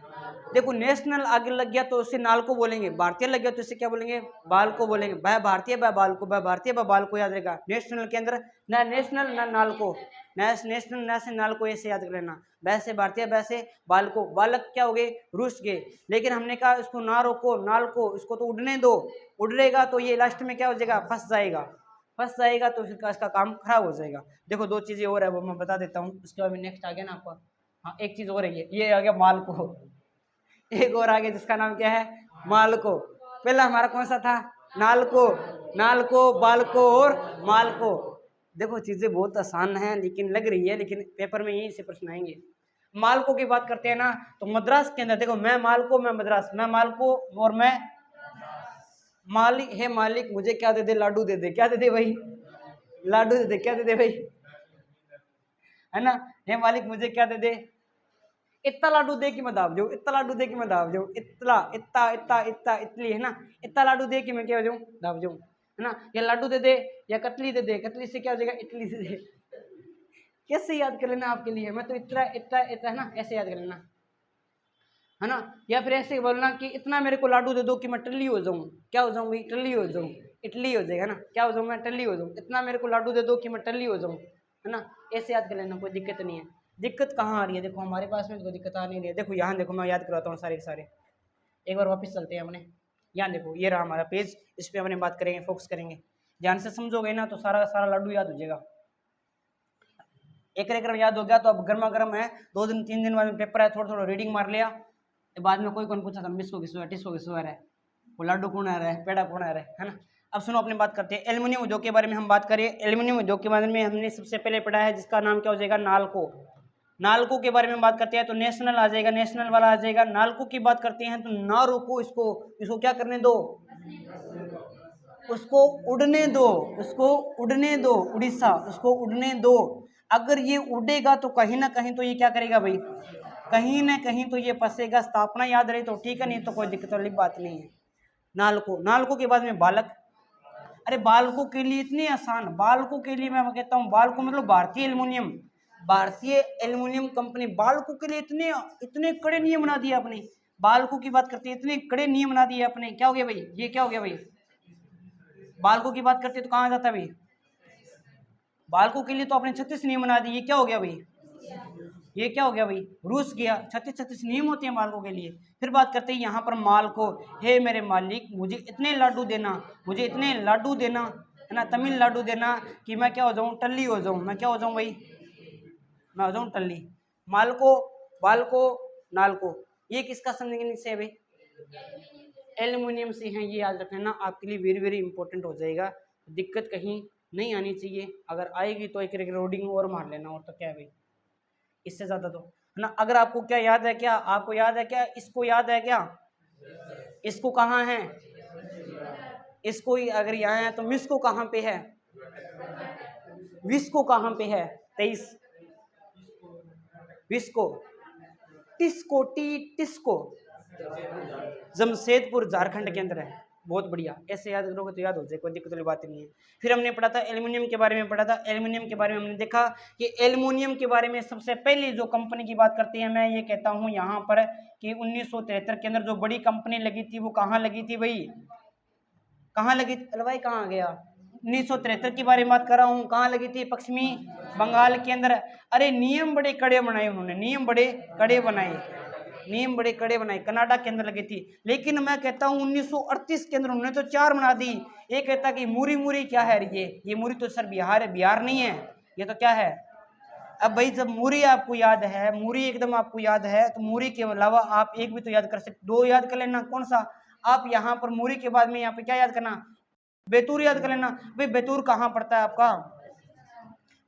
Speaker 1: देखो नेशनल आगे लग गया तो उससे नाल को बोलेंगे, भारतीय लग गया तो इसे क्या बोलेंगे, बाल को बोलेंगे। वह भारतीय वह बाल को, वह भारतीय वह बाल को याद रहेगा। नेशनल के अंदर ना नेशनल ना नाल को, नेशनल ना से नाल को, ऐसे याद कर लेना। वैसे भारतीय वैसे बाल को, बालक क्या हो गए, रुस गए। लेकिन हमने कहा इसको ना रोको नाल को, इसको तो उड़ने दो, उड़ेगा तो ये लास्ट में क्या हो जाएगा, फंस जाएगा, फंस जाएगा तो फिर इसका काम खराब हो जाएगा। देखो दो चीजें और है वो मैं बता देता हूँ, उसके बाद में नेक्स्ट आ गया ना आपका। हाँ एक चीज और है, ये आ गया माल को, एक और आ गया जिसका नाम क्या है, माल को। पहला हमारा कौन सा था, नाल को, नाल को, बाल को और माल को। देखो चीजें बहुत आसान है लेकिन लग रही है, लेकिन पेपर में यही से प्रश्न आएंगे। मालको की बात करते हैं ना तो मद्रास के अंदर देखो, मैं मालको मैं मद्रास, मैं मालको और मैं मालिक, हे मालिक मुझे क्या दे दे, लाडू दे दे, क्या दे दे भाई, लाडू दे दे, क्या दे दे भाई, है ना। हे मालिक मुझे क्या दे दे, इतना लाडू दे कि मैं दाब जाऊँ, इतना लाडू दे कि मैं दाब जाऊँ, इतना इतना इतना इतना इतली, है ना। इतना लाडू दे कि मैं क्या हो जाऊँ, दाब जाऊँ, है ना। या लाडू दे दे या कतली दे दे, कतली से क्या हो जाएगा, इटली दे दे। कैसे याद कर लेना आपके लिए, मैं तो इतना इतना इतना, है ना, ऐसे याद कर लेना, है ना। या फिर ऐसे बोलना कि इतना मेरे को लाडू दे दो कि मैं टल्ली हो जाऊँ, क्या हो जाऊँ भाई, टल्ली हो जाऊँ, इटली हो जाएगा ना, क्या हो जाऊँ मैं, टल्ली हो जाऊँ। इतना मेरे को लाडू दे दो कि मैं टल्ली हो जाऊँ, है ना। ऐसे याद कर लेना, कोई दिक्कत नहीं है। दिक्कत कहाँ आ रही है, देखो हमारे पास में कोई दिक्कत आ नहीं रही है। देखो यहाँ देखो, मैं याद कराता हूँ सारे के सारे, एक बार वापस चलते हैं अपने। यहाँ देखो ये रहा हमारा पेज, इस पर अपने बात करेंगे, फोकस करेंगे, ध्यान से समझोगे ना तो सारा सारा लाडू याद हो जाएगा। एक याद हो गया तो अब गर्मा गर्म है, 2 दिन 3 दिन बाद में पेपर है, थोड़ा थोड़ा रीडिंग मार लिया, बाद में कोई कौन पूछा था मिस को किस टिस को किस है, वो लाडू कौन आ रहा है, पेड़ा कौन आ रहा है ना। अब सुनो अपनी बात करते हैं एल्युमिनियम उद्योग के बारे में हम बात करें। एल्युमिनियम उद्योग के बारे में हमने सबसे पहले पढ़ा है जिसका नाम क्या हो जाएगा, नालको। नालको के बारे में बात करते हैं तो नेशनल आ जाएगा, नेशनल वाला आ जाएगा। नालको की बात करते हैं तो ना रोको इसको, इसको क्या करने दो, उसको उड़ने दो, उसको उड़ने दो, उड़ीसा उसको उड़ने दो। अगर ये उड़ेगा तो कहीं ना कहीं तो ये क्या करेगा भाई, कहीं ना कहीं तो ये फंसेगा। स्थापना याद रहे तो ठीक है, नहीं तो कोई दिक्कत वाली बात नहीं है। नालको, नालको के बाद में बालक। अरे बालको के लिए इतनी आसान, बालको के लिए मैं कहता हूँ, बालको मतलब भारतीय एल्युमिनियम, भारतीय एल्युमिनियम कंपनी। बालको के लिए इतने इतने कड़े नियम बना दिए अपने, बालको की बात करते हैं इतने कड़े नियम बना दिए अपने। क्या हो गया भाई, ये क्या हो गया भाई, बालको की बात करते तो कहाँ जाता भाई, बालको के लिए तो आपने 36 नियम बना दिए। ये क्या हो गया भाई, ये क्या हो गया भाई, रूस गया। 36 नियम होते हैं बालकों के लिए। फिर बात करते हैं यहाँ पर माल को, हे मेरे मालिक मुझे इतने लाडू देना, मुझे इतने लाडू देना, है ना, तमिल लाडू देना कि मैं क्या हो जाऊँ, टल्ली हो जाऊँ, मैं क्या हो जाऊँ भाई, मैं हो जाऊँ टल्ली। माल को, बाल को, नाल को, ये किसका समझने से है भाई, एल्युमिनियम से हैं। ये याद रखना आपके लिए वेरी वेरी इंपॉर्टेंट हो जाएगा, दिक्कत कहीं नहीं आनी चाहिए। अगर आएगी तो एक रिकॉर्डिंग और मार लेना, और तो क्या है भाई, इससे ज़्यादा तो, है ना। अगर आपको क्या याद है, क्या आपको याद है, क्या इसको याद है, क्या इसको कहाँ है, इसको अगर यहाँ है तो मिस को कहाँ पे है, विस को कहाँ पे है, 23 विस को, टिस्को टिस्को जमशेदपुर झारखंड के अंदर है। बहुत बढ़िया, ऐसे याद करोगे तो याद हो जाए, कोई दिक्कत वाली बात नहीं है। फिर हमने पढ़ा था एल्युमिनियम के बारे में, पढ़ा था एल्युमिनियम के बारे में। हमने देखा कि एल्युमिनियम के बारे में सबसे पहले जो कंपनी की बात करते हैं, मैं ये कहता हूँ यहाँ पर कि 1973 के अंदर जो बड़ी कंपनी लगी थी वो कहाँ लगी थी भाई, कहाँ लगी थी, भाई कहाँ गया, 1973 के बारे में बात कर रहा हूँ। कहाँ लगी थी, पश्चिमी बंगाल के अंदर। अरे नियम बड़े कड़े बनाए उन्होंने, नियम बड़े कड़े बनाए, नियम बड़े कड़े बनाए। कनाडा के अंदर लगी थी, लेकिन मैं कहता हूँ 1938 के अंदर उन्होंने तो 4 बना दी। ये कहता कि मूरी मूरी क्या है, ये मूरी तो सर बिहार है, बिहार नहीं है, ये तो क्या है। अब भाई जब मूरी आपको याद है, मूरी एकदम आपको याद है, तो मूरी के अलावा आप एक भी तो याद कर सकते, 2 याद कर लेना। कौन सा, आप यहाँ पर मूरी के बाद में यहाँ पे क्या याद करना, बैतूर याद कर लेना। भाई बैतूर कहाँ पड़ता है आपका,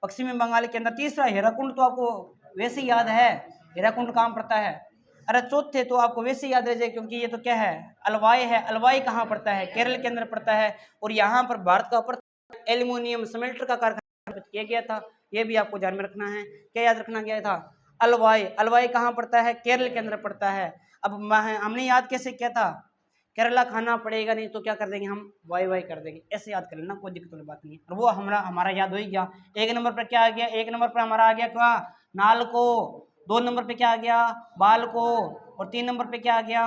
Speaker 1: पश्चिमी बंगाल के अंदर। तीसरा हीराकुंड, तो आपको वैसे ही याद है, हीराकुंड कहाँ पड़ता है, अरे चौथे तो आपको वैसे ही याद रह जाए, क्योंकि ये तो क्या है, अलवाई है। अलवाई कहाँ पड़ता है, केरल के अंदर पड़ता है। और यहाँ पर भारत का प्रथम एल्यूमिनियम स्मेल्टर का कारखाना किया गया था, ये भी आपको ध्यान में रखना है। क्या याद रखना गया था, अलवाई। अलवाई कहाँ पड़ता है, केरल के अंदर पड़ता है। अब हमने याद कैसे किया था, केरला खाना पड़ेगा, नहीं तो क्या कर देंगे हम, वाई वाई कर देंगे, ऐसे याद कर लेना, कोई दिक्कत वाली बात नहीं है। और वो हमारा याद हो ही गया। एक नंबर पर क्या आ गया, एक नंबर पर हमारा आ गया क्या, नालको। 2 नंबर पे क्या आ गया, बालको। और 3 नंबर पे क्या आ गया,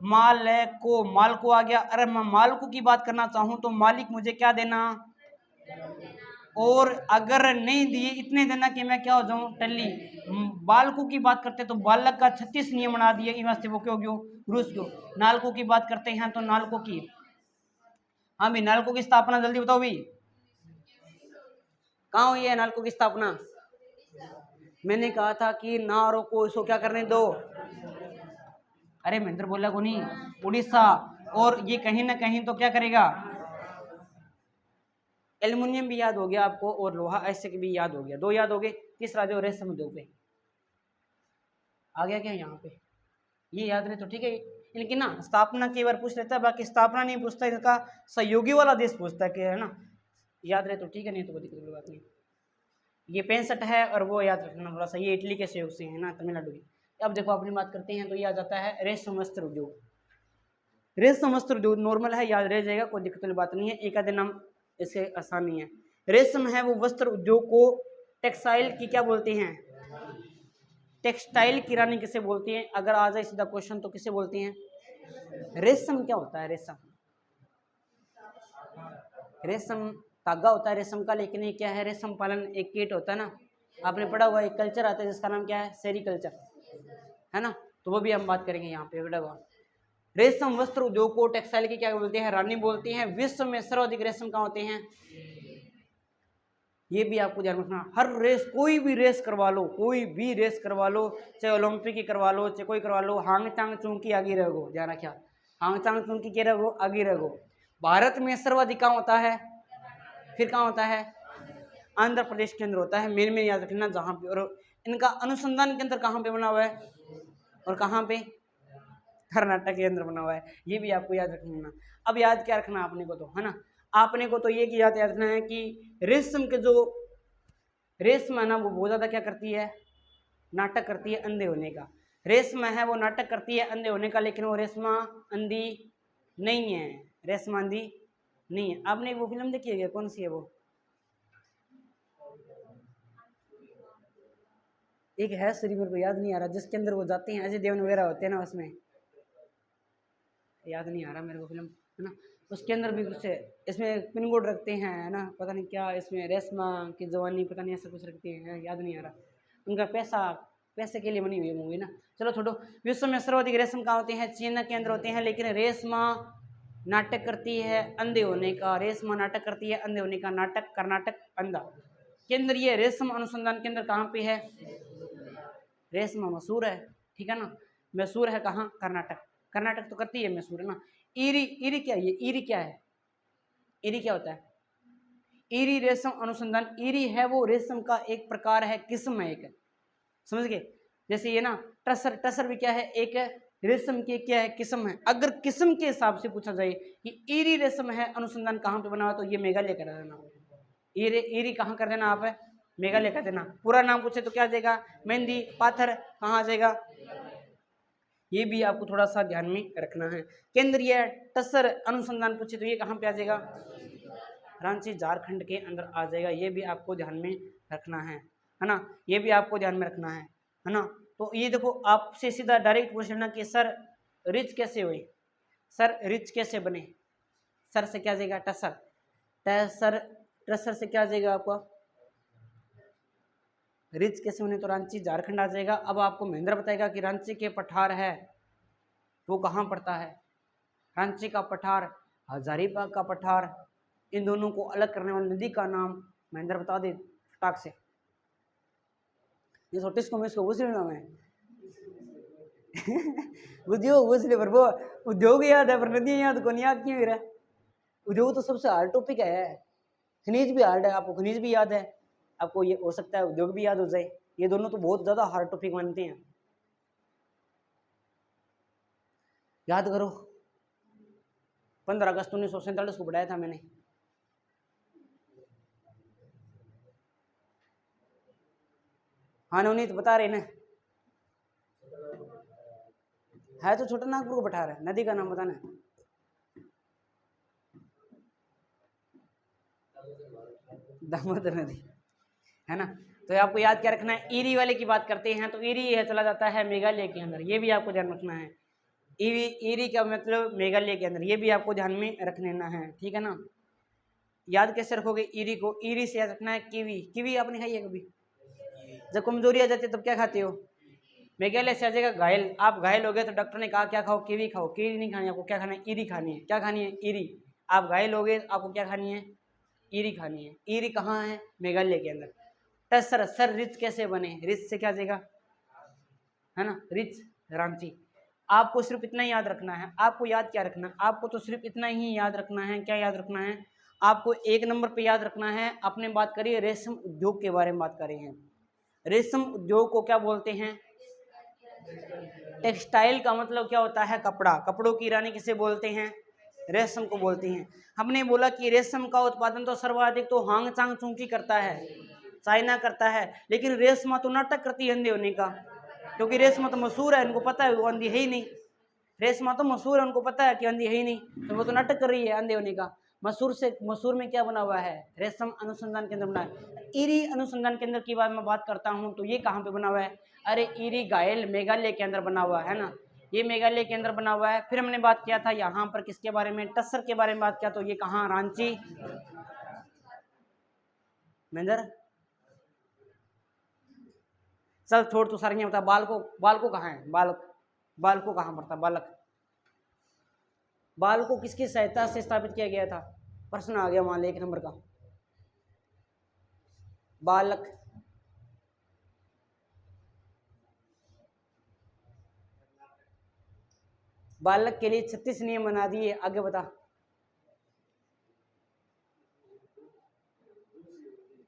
Speaker 1: मालको। मालको आ गया। अरे मैं मालको की बात करना चाहूं तो मालिक मुझे क्या देना, और अगर नहीं दिए इतने देना कि मैं क्या हो जाऊं, टल्ली। बालको की बात करते तो बालक का 36 नियम बना दिए, इस वो क्यों क्यों रूस क्यों। नालको की बात करते हैं तो नालको की, हाँ भी नालको की स्थापना जल्दी बताओ भी, कहाँ हुई है नालको की स्थापना। मैंने कहा था कि नारों को इसको क्या करने दो, अरे महेंद्र बोला को नहीं, उड़ीसा। और ये कहीं ना कहीं तो क्या करेगा, एल्युमिनियम भी याद हो गया आपको, और लोहा ऐसे भी याद हो गया, 2 याद हो गए। तीसरा जो रेशम उद्योग पे आ गया क्या यहाँ पे, ये याद रहे तो ठीक है। लेकिन ना स्थापना कई बार पूछ लेता है, बाकी स्थापना नहीं पूछता, इसका सहयोगी वाला देश पूछता है कि है ना, याद रहे तो ठीक है, नहीं तो कोई दिक्कत वाली बात नहीं। ये 65 है, और वो याद रखना थोड़ा सा, ये इटली के सहयोग से है ना, तमिलनाडु की। अब देखो अपनी बात करते हैं तो ये आ जाता है रेशम वस्त्र उद्योग। रेशम वस्त्र उद्योग नॉर्मल है, याद रह जाएगा, कोई दिक्कत वाली बात नहीं है। एक आधे नाम इससे आसान नहीं है। रेशम है वो वस्त्र उद्योग को टेक्सटाइल की क्या बोलते हैं, टेक्सटाइल की रानी किसे बोलती हैं। अगर आ जाए सीधा क्वेश्चन तो किसे बोलती हैं, रेशम क्या होता है, रेशम, रेशम धागा होता है रेशम का, लेकिन ये क्या है, रेशम पालन एक कीट होता है ना, आपने पढ़ा हुआ, एक कल्चर आता है जिसका नाम क्या है, सेरीकल्चर, है ना, तो वो भी हम बात करेंगे यहाँ पे बेटा हुआ। रेशम वस्त्र उद्योग को टेक्सटाइल की क्या बोलते हैं, रानी बोलती हैं। विश्व में सर्वाधिक रेशम कहाँ होते हैं, ये भी आपको ध्यान रखना। हर रेस, कोई भी रेस करवा लो, कोई भी रेस करवा लो, चाहे ओलंपिक की करवा लो, चाहे कोई करवा लो, हांग चांग चूंग की आगे रहो, ध्यान रखिया, हांग चांग चूंग की क्या रहो, आगे रहो। भारत में सर्वाधिक कहाँ होता है, फिर कहाँ होता है, आंध्र प्रदेश के अंदर होता है, मेन में याद रखना जहाँ पे। और इनका अनुसंधान केंद्र कहाँ पे बना हुआ है, और कहाँ पे, कर्नाटक के अंदर बना हुआ है, ये भी आपको याद रखना। अब याद क्या रखना आपने को तो, है ना, आपने को तो ये कि याद रखना है कि रेशम के जो रेशम है ना, वो बहुत ज्यादा क्या करती है, नाटक करती है अंधे होने का। रेशम है वो नाटक करती है अंधे होने का, लेकिन वो रेशमा अंधी नहीं है, रेशमा अंधी नहीं है। आपने वो फिल्म देखी है, कौन सी है वो, एक है श्री, मेरे को याद नहीं आ रहा, जिसके अंदर वो जाते हैं, अजय देवगन वगैरह होते हैं ना उसमें, याद नहीं आ रहा मेरे को फिल्म, है ना। उसके अंदर भी कुछ है, इसमें पिन कोड रखते हैं, है ना, पता नहीं क्या, इसमें रेशमा की जवानी पता नहीं ऐसा कुछ रखते हैं, याद नहीं आ रहा। उनका पैसे के लिए बनी हुई है मूवी ना। चलो छोड़ो। विश्व में सर्वाधिक रेशम कहाँ होते हैं, चीन के अंदर होते हैं, लेकिन रेशमा नाटक करती है अंधे होने का, रेशमा नाटक करती है अंधे होने का, नाटक कर्नाटक अंधा केंद्र। ये रेशम अनुसंधान केंद्र कहाँ पे है, रेशमा मसूर है, ठीक है ना, मैसूर है कहाँ, कर्नाटक। कर्नाटक तो करती है मैसूर, है ना। ईरी, ईरी क्या है, ईरी क्या है, ईरी क्या होता है, ईरी रेशम अनुसंधान। ईरी है वो रेशम का एक प्रकार है, किस्म है एक, समझ गए। जैसे ये ना टसर, टसर भी क्या है, एक रेशम की क्या है, किस्म है। अगर किस्म के हिसाब से पूछा जाए कि ईरी रेशम है अनुसंधान कहाँ पे बना हुआ, तो ये मेघालय कर देना। ईरी, ईरी कहाँ कर देना आप, मेघालय कर देना। पूरा नाम पूछे तो क्या देगा, मेहंदी पाथर, कहाँ आ जाएगा, ये भी आपको थोड़ा सा ध्यान में रखना है। केंद्रीय टसर अनुसंधान पूछे तो ये कहाँ पे आ जाएगा, रांची झारखंड के अंदर आ जाएगा, ये भी आपको ध्यान में रखना है ना, ये भी आपको ध्यान में रखना है ना। तो ये देखो आपसे सीधा डायरेक्ट पूछ लेना कि सर रिच कैसे हुए, सर रिच कैसे बने, सर से क्या जाएगा, टसर, टसर, टसर से क्या आ जाएगा आपका, रिच कैसे होने, तो रांची झारखंड आ जाएगा। अब आपको महेंद्र बताएगा कि रांची के पठार है वो कहाँ पड़ता है, रांची का पठार, हजारीबाग का पठार, इन दोनों को अलग करने वाली नदी का नाम महेंद्र बता दे फटाक से। ये छोटिस को मैं इसको पूछ लेना मैं उद्योग पूछ ले, पर वो उद्योग याद है पर नदी याद को नहीं, याद क्यों रहा। उद्योग तो सबसे हार्ड टॉपिक है, खनिज भी हार्ड है, आपको खनिज भी याद है, आपको ये हो सकता है उद्योग भी याद हो जाए, ये दोनों तो बहुत ज्यादा हार्ड टॉपिक मानते हैं। याद करो, 15 अगस्त 1947 को पढ़ाया था मैंने। हाँ नवनीत बता रहे ना, है तो छोटा नागपुर को बैठा रहा है, नदी का नाम बताना है। दामोदर नदी है ना। तो आपको याद क्या रखना है, ईरी वाले की बात करते हैं तो ईरी है चला जाता है मेघालय के अंदर, ये भी आपको ध्यान रखना है। ईरी, ईरी का मतलब मेघालय के अंदर, ये भी आपको ध्यान में रख लेना है, ठीक है ना। याद कैसे रखोगे ईरी को, ईरी से याद रखना है कीवी, कीवी आपने खाई है कभी? जब कमजोरी आ जाती है तब क्या खाते हो? मेघालय से आ जाएगा घायल, आप घायल हो गए तो डॉक्टर ने कहा क्या खाओ, कीवी खाओ, कीवी नहीं खानी आपको, क्या खाना है, ईरी खानी है। क्या खानी है? ईरी। आप घायल हो गए आपको क्या खानी है? ईरी खानी है। ईरी कहाँ है? मेघालय के अंदर। टसर सर रिच कैसे बने, रिच से क्या जाएगा, है ना, रिच रांची। आपको सिर्फ इतना ही याद रखना है, आपको याद क्या रखना है, आपको तो सिर्फ इतना ही याद रखना है। क्या याद रखना है आपको? एक नंबर पे याद रखना है, आपने बात करी रेशम उद्योग के बारे में बात करी है। रेशम उद्योग को क्या बोलते हैं? टेक्सटाइल का मतलब क्या होता है? कपड़ा। कपड़ों की रानी किसे बोलते हैं? रेशम को बोलते हैं। हमने बोला कि रेशम का उत्पादन तो सर्वाधिक तो हांगचांग चूंकी करता है, चाइना करता है, लेकिन रेशमा तो नाटक करती है अंधे होने का, क्योंकि रेशमा तो मशहूर है, इनको पता है वो अंधी है ही नहीं। रेशमा तो मशहूर है, उनको पता है कि अंधी है ही नहीं, तो वो तो नाटक कर रही है अंधे होने का। मशहूर से मशहूर में क्या बना हुआ है? रेशम अनुसंधान केंद्र बना है। ईरी अनुसंधान केंद्र की बात मैं बात करता हूँ तो ये कहाँ पे बना हुआ है? अरे ईरी घायल मेघालय के अंदर बना हुआ है ना, ये मेघालय के अंदर बना हुआ है। फिर हमने बात किया था यहाँ पर किसके बारे में? टस्सर के बारे में बात किया, तो ये कहाँ? रांची। महेंद्र चल छोड़ तू सारी बता, बाल को कहाँ है? बालक, बाल को कहाँ पड़ता? बालक, बाल को किसकी सहायता से स्थापित किया गया था? प्रश्न आ गया मान ले 1 नंबर का। बालक, बालक के लिए 36 नियम बना दिए, आगे बता।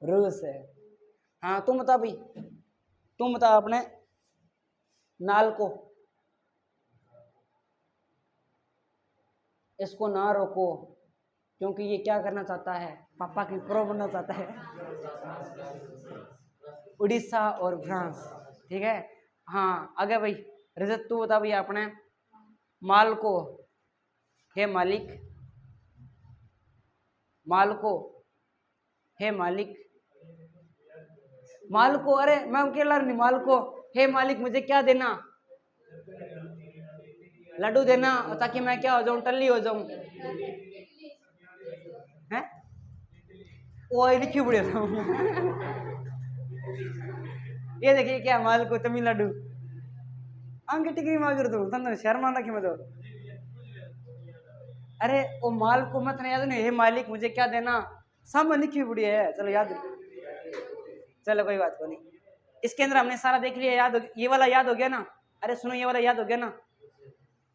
Speaker 1: रूस है। हाँ तुम बता भाई, तुम बता अपने नाल को, इसको ना रोको क्योंकि ये क्या करना चाहता है? पापा की प्रो बनना चाहता है। उड़ीसा और फ्रांस, ठीक है। हाँ आगे भाई, रजत तू बता भाई अपने माल को, हे मालिक, माल को, हे मालिक, माल को, अरे मैं अकेला नहीं, माल को, हे मालिक मुझे क्या देना? लड्डू देना, ताकि मैं क्या हो जाऊं? टल्ली हो जाऊं। है वो लिखी बुढ़े ये देखिए क्या, माल को तमिलनाडु आंके टिकरी मांग दो तंदर शहर मान रखी मैं। अरे वो माल को मत नहीं याद नहीं, हे मालिक मुझे क्या देना, सब लिखी बुढ़ी है। चलो याद, चलो कोई बात को नहीं। इसके अंदर हमने सारा देख लिया, याद हो, ये वाला याद हो गया ना? अरे सुनो, ये वाला याद हो गया ना?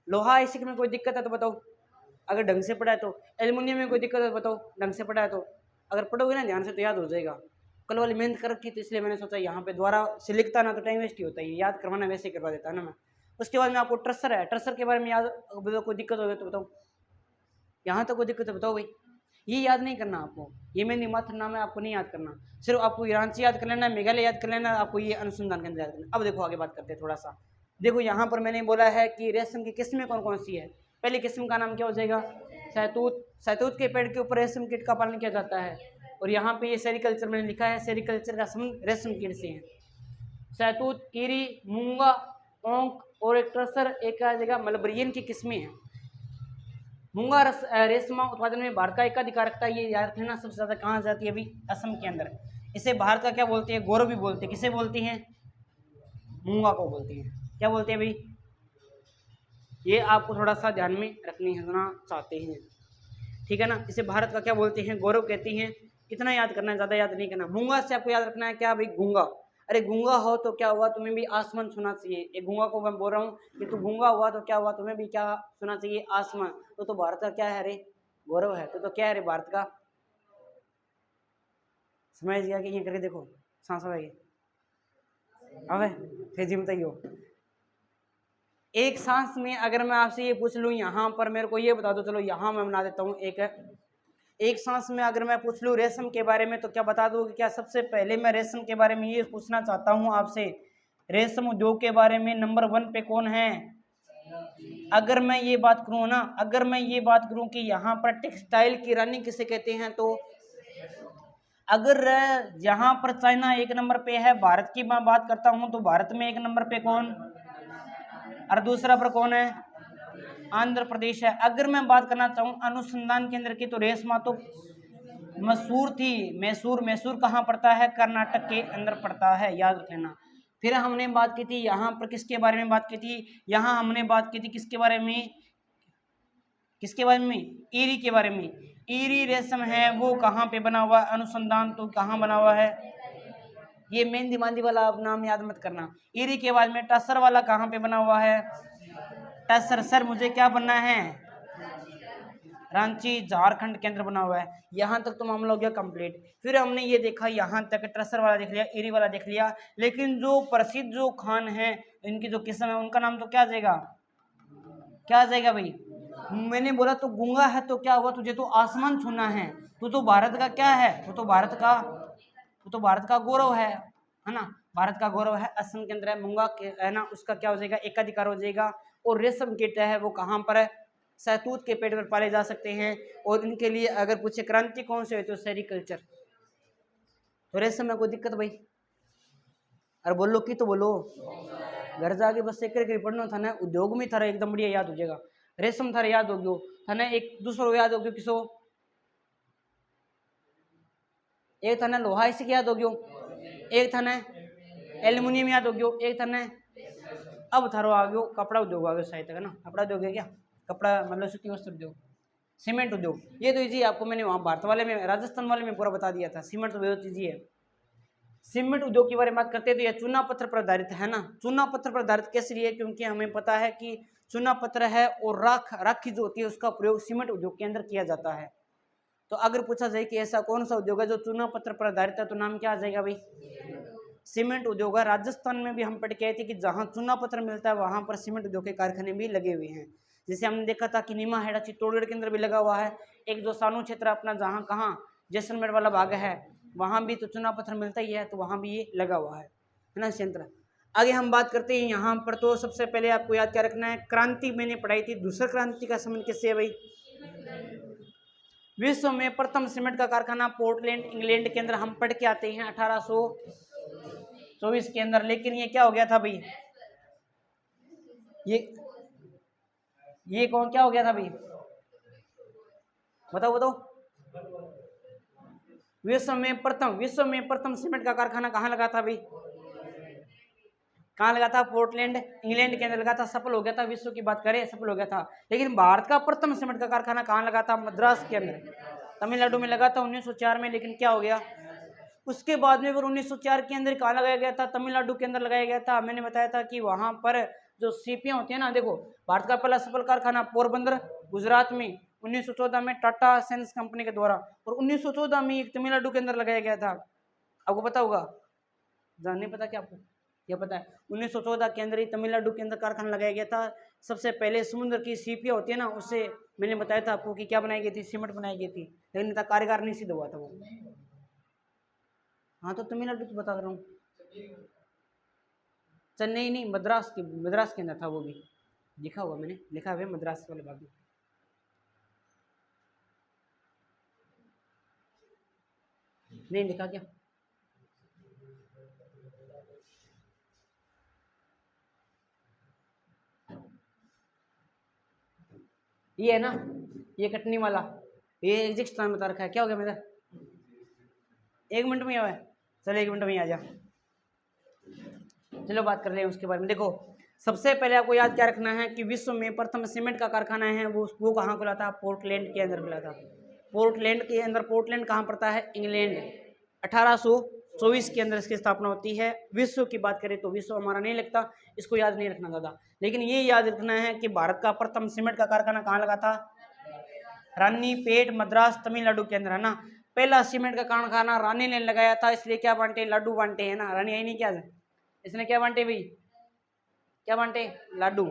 Speaker 1: लोहा इसी में कोई दिक्कत है तो बताओ, अगर ढंग से पढ़ा है तो। एल्युमिनियम में कोई दिक्कत है तो बताओ, ढंग से पढ़ा है तो। अगर पढ़ोगे ना ध्यान से तो याद हो जाएगा। कल वाली मेहनत कर रखी तो इसलिए मैंने सोचा यहाँ पे दोबारा से लिखता ना तो टाइम वेस्ट ही होता है, याद करवाना वैसे ही करवा देता है ना मैं। उसके बाद में आपको ट्रसर है, ट्रसर के बारे में याद बताओ, कोई दिक्कत हो तो बताओ, यहाँ तक कोई दिक्कत है बताओ भाई। ये याद नहीं करना आपको, ये मेरी मात्र नाम है, आपको नहीं याद करना। सिर्फ आपको रांची याद कर लेना, मेघालय याद कर लेना, आपको ये अनुसंधान केंद्र याद करना। अब देखो आगे बात करते हैं थोड़ा सा। देखो यहाँ पर मैंने बोला है कि रेशम की किस्में कौन कौन सी है। पहली किस्म का नाम क्या हो जाएगा? शहतूत। शहतूत के पेड़ के ऊपर रेशम कीट का पालन किया जाता है, और यहाँ पे ये सेरिकल्चर मैंने लिखा है, सेरिकल्चर का संबंध रेशम कीट से है। शहतूत, कीरी, मूंगा, ओंक और एक ट्रसर, एक आ जाएगा मलबरियन की किस्में हैं। मूंगा रेशमा उत्पादन में भारत का एकाधिकार रखता है, ये याद रखना। सबसे ज्यादा कहाँ जाती है? अभी असम के अंदर। इसे भारत का क्या बोलते हैं? गौरव भी बोलते हैं। किसे बोलते हैं? मूंगा को बोलते हैं। क्या बोलते हैं भाई? ये आपको थोड़ा सा ध्यान में रखना चाहते हैं, ठीक है ना। इसे भारत का क्या बोलते हैं? गौरव कहते हैं। इतना याद करना है, ज्यादा याद नहीं करना। मूंगा से आपको याद रखना है क्या भाई? गूंगा। अरे गूंगा हो तो क्या हुआ, तुम्हें भी आसमान सुना चाहिए। एक गूंगा को मैं बोल रहा हूँ कि तू गूंगा हुआ तो क्या हुआ, तुम्हें भी क्या सुना चाहिए? आसमान। तो भारत का क्या है रे? गौरव है। तो क्या है रे भारत का? समझ गया कि ये करके देखो, सांस आएगी। अबे फिर जिम तक हो। एक सांस में अगर मैं आपसे ये पूछ लूँ यहाँ पर मेरे को ये बता दो, चलो यहाँ मैं बना देता हूँ एक सांस में अगर मैं पूछ लूँ रेशम के बारे में तो क्या बता दोगे? क्या सबसे पहले मैं रेशम के बारे में ये पूछना चाहता हूँ आपसे, रेशम उद्योग के बारे में नंबर 1 पे कौन है? अगर मैं ये बात करूँ ना, अगर मैं ये बात करूँ कि यहाँ पर टेक्सटाइल की रानी किसे कहते हैं, तो अगर यहाँ पर चाइना 1 नंबर पे है, भारत की मैं बात करता हूँ तो भारत में 1 नंबर पे कौन, और दूसरा पर कौन है? आंध्र प्रदेश है। अगर मैं बात करना चाहूँ अनुसंधान केंद्र की तो रेशमा तो मैसूर थी, मैसूर कहाँ पड़ता है? कर्नाटक के अंदर पड़ता है, याद रख लेना। फिर हमने बात की थी यहाँ पर किसके बारे में बात की थी? यहाँ हमने बात की थी किसके बारे में? किसके बारे में? ईरी के बारे में। ईरी रेशम है वो कहाँ पे बना हुआ? अनुसंधान तो कहाँ बना हुआ है? ये मेहंदी मांदी वाला आप नाम याद मत करना। ईरी के बाद में टसर वाला कहाँ पे बना हुआ है? टसर। सर मुझे क्या बनना है? रांची झारखंड केंद्र बना हुआ है। यहाँ तक तो मामला हो गया कंप्लीट। फिर हमने ये देखा यहाँ तक टसर वाला देख लिया, ईरी वाला देख लिया, लेकिन जो प्रसिद्ध जो खान है इनकी जो किस्म है उनका नाम तो क्या आ जाएगा? क्या आ जाएगा भाई? मैंने बोला तो गूंगा है तो क्या हुआ? तुझे तो आसमान छूना है, तू तो भारत का क्या है? तू तो भारत का गौरव है ना? भारत का गौरव है। असम के अंदर है मूंगा है ना, उसका क्या हो जाएगा? एकाधिकार हो जाएगा। और रेशम कीट है वो कहाँ पर है? सहतूत के पेड़ पर पाले जा सकते हैं। और इनके लिए अगर पूछे क्रांति कौन से हुई तो सेरिकल्चर। तो रेशम में कोई दिक्कत भाई? अरे बोलो की तो बोलो, घर जाके बस एक करके पढ़ना था ना। उद्योग में थारा एकदम बढ़िया याद हो जाएगा। रेशम थारा याद हो गयो था ना, एक दूसरो याद हो गयो किसो? एक था ना लोहा इसी याद हो गयो, एक था ना एल्यूमिनियम याद हो गयो, एक था ना अब थारो आ गयो कपड़ा उद्योग आ गयो शायद तक है ना। कपड़ा उद्योग है क्या? कपड़ा मतलब सूती वस्त्र उद्योग, सीमेंट उद्योग। ये तो इजी आपको मैंने वहाँ भारत वाले में राजस्थान वाले में पूरा बता दिया था। सीमेंट तो बहुत इजी है। सीमेंट उद्योग के बारे में बात करते हैं तो यह चूना पत्थर पर आधारित है ना। चूना पत्थर पर आधारित कैसे लिए? क्योंकि हमें पता है कि चूना पत्थर है और राखी जो होती है उसका प्रयोग सीमेंट उद्योग के अंदर किया जाता है। तो अगर पूछा जाए कि ऐसा कौन सा उद्योग है जो चूना पत्थर पर आधारित है तो नाम क्या आ जाएगा भाई? सीमेंट उद्योग है। राजस्थान में भी हम पढ़ के आए थे कि जहाँ चूना पत्थर मिलता है वहां पर सीमेंट उद्योग के कारखाने भी लगे हुए हैं। जैसे हमने देखा था कि नीमा हेड़ा चित्तौड़गढ़ के अंदर भी लगा हुआ है। एक जो सानू क्षेत्र अपना जहाँ कहाँ जैसलमेर वाला भाग है वहां भी तो चूना पत्थर मिलता ही है, तो वहां भी ये लगा हुआ है ना क्षेत्र। आगे हम बात करते हैं यहाँ पर। तो सबसे पहले आपको याद क्या रखना है? क्रांति मैंने पढ़ाई थी। दूसरा क्रांति का संबंध किससे है भाई? विश्व में प्रथम सीमेंट का कारखाना पोर्टलैंड इंग्लैंड के अंदर हम पढ़ के आते हैं 1824 के अंदर। लेकिन ये क्या हो गया था भाई? ये कौन क्या हो गया था भाई? बताओ बताओ। विश्व में प्रथम सीमेंट का कारखाना कहाँ लगा था भाई? कहाँ लगा था? पोर्टलैंड इंग्लैंड के अंदर लगा था। सफल हो गया था। विश्व की बात करें सफल हो गया था। लेकिन भारत का प्रथम सीमेंट का कारखाना कहाँ लगा था? मद्रास के अंदर, तमिलनाडु में लगा था 1904 में। लेकिन क्या हो गया उसके बाद में? फिर 1904 के अंदर कहाँ लगाया गया था? तमिलनाडु के अंदर लगाया गया था। मैंने बताया था कि वहां पर जो सीपियां होती है ना, देखो भारत का पहला सफल कारखाना पोरबंदर गुजरात में 1914 में टाटा सेंस कंपनी के द्वारा, और 1914 में एक तमिलनाडु के अंदर लगाया गया था। आपको पता होगा? जान नहीं पता क्या आपको? क्या पता है? 1914 के अंदर ही तमिलनाडु के अंदर कारखाना लगाया गया था। सबसे पहले समुद्र की सीपियां होती है ना, उससे मैंने बताया था आपको कि क्या बनाई गई थी? सीमेंट बनाई गई थी। लेकिन इतना कार्यकार नहीं सिद्ध हुआ था वो। हाँ तो तमिलनाडु तो बता रहा हूँ। चेन्नई नहीं, मद्रास के अंदर था। वो भी लिखा हुआ, मैंने लिखा हुआ है मद्रास वाले भाग में। नहीं लिखा क्या? ये है ना, ये कटनी वाला, ये एग्जैक्ट स्थान बता रखा है। क्या हो गया मेरा? 1 मिनट में आया है। चलो 1 मिनट में आ जा। चलो बात कर रहे हैं उसके बारे में। देखो सबसे पहले आपको याद क्या रखना है कि विश्व में प्रथम सीमेंट का कारखाना है वो कहाँ खुला था? पोर्टलैंड के अंदर खुला था। पोर्टलैंड के अंदर, पोर्टलैंड कहाँ पड़ता है? इंग्लैंड। 1824 के अंदर इसकी स्थापना होती है। विश्व की बात करें तो विश्व हमारा नहीं लगता, इसको याद नहीं रखना ज़्यादा। लेकिन ये याद रखना है कि भारत का प्रथम सीमेंट का कारखाना कहाँ लगा था? रानीपेट मद्रास तमिलनाडु के अंदर है ना। पहला सीमेंट का कारखाना रानी ने लगाया था, इसलिए क्या बांटे? लड्डू बांटे है ना। रानी आई नहीं क्या? इसने क्या बांटे भाई? क्या बांटे? लाडू।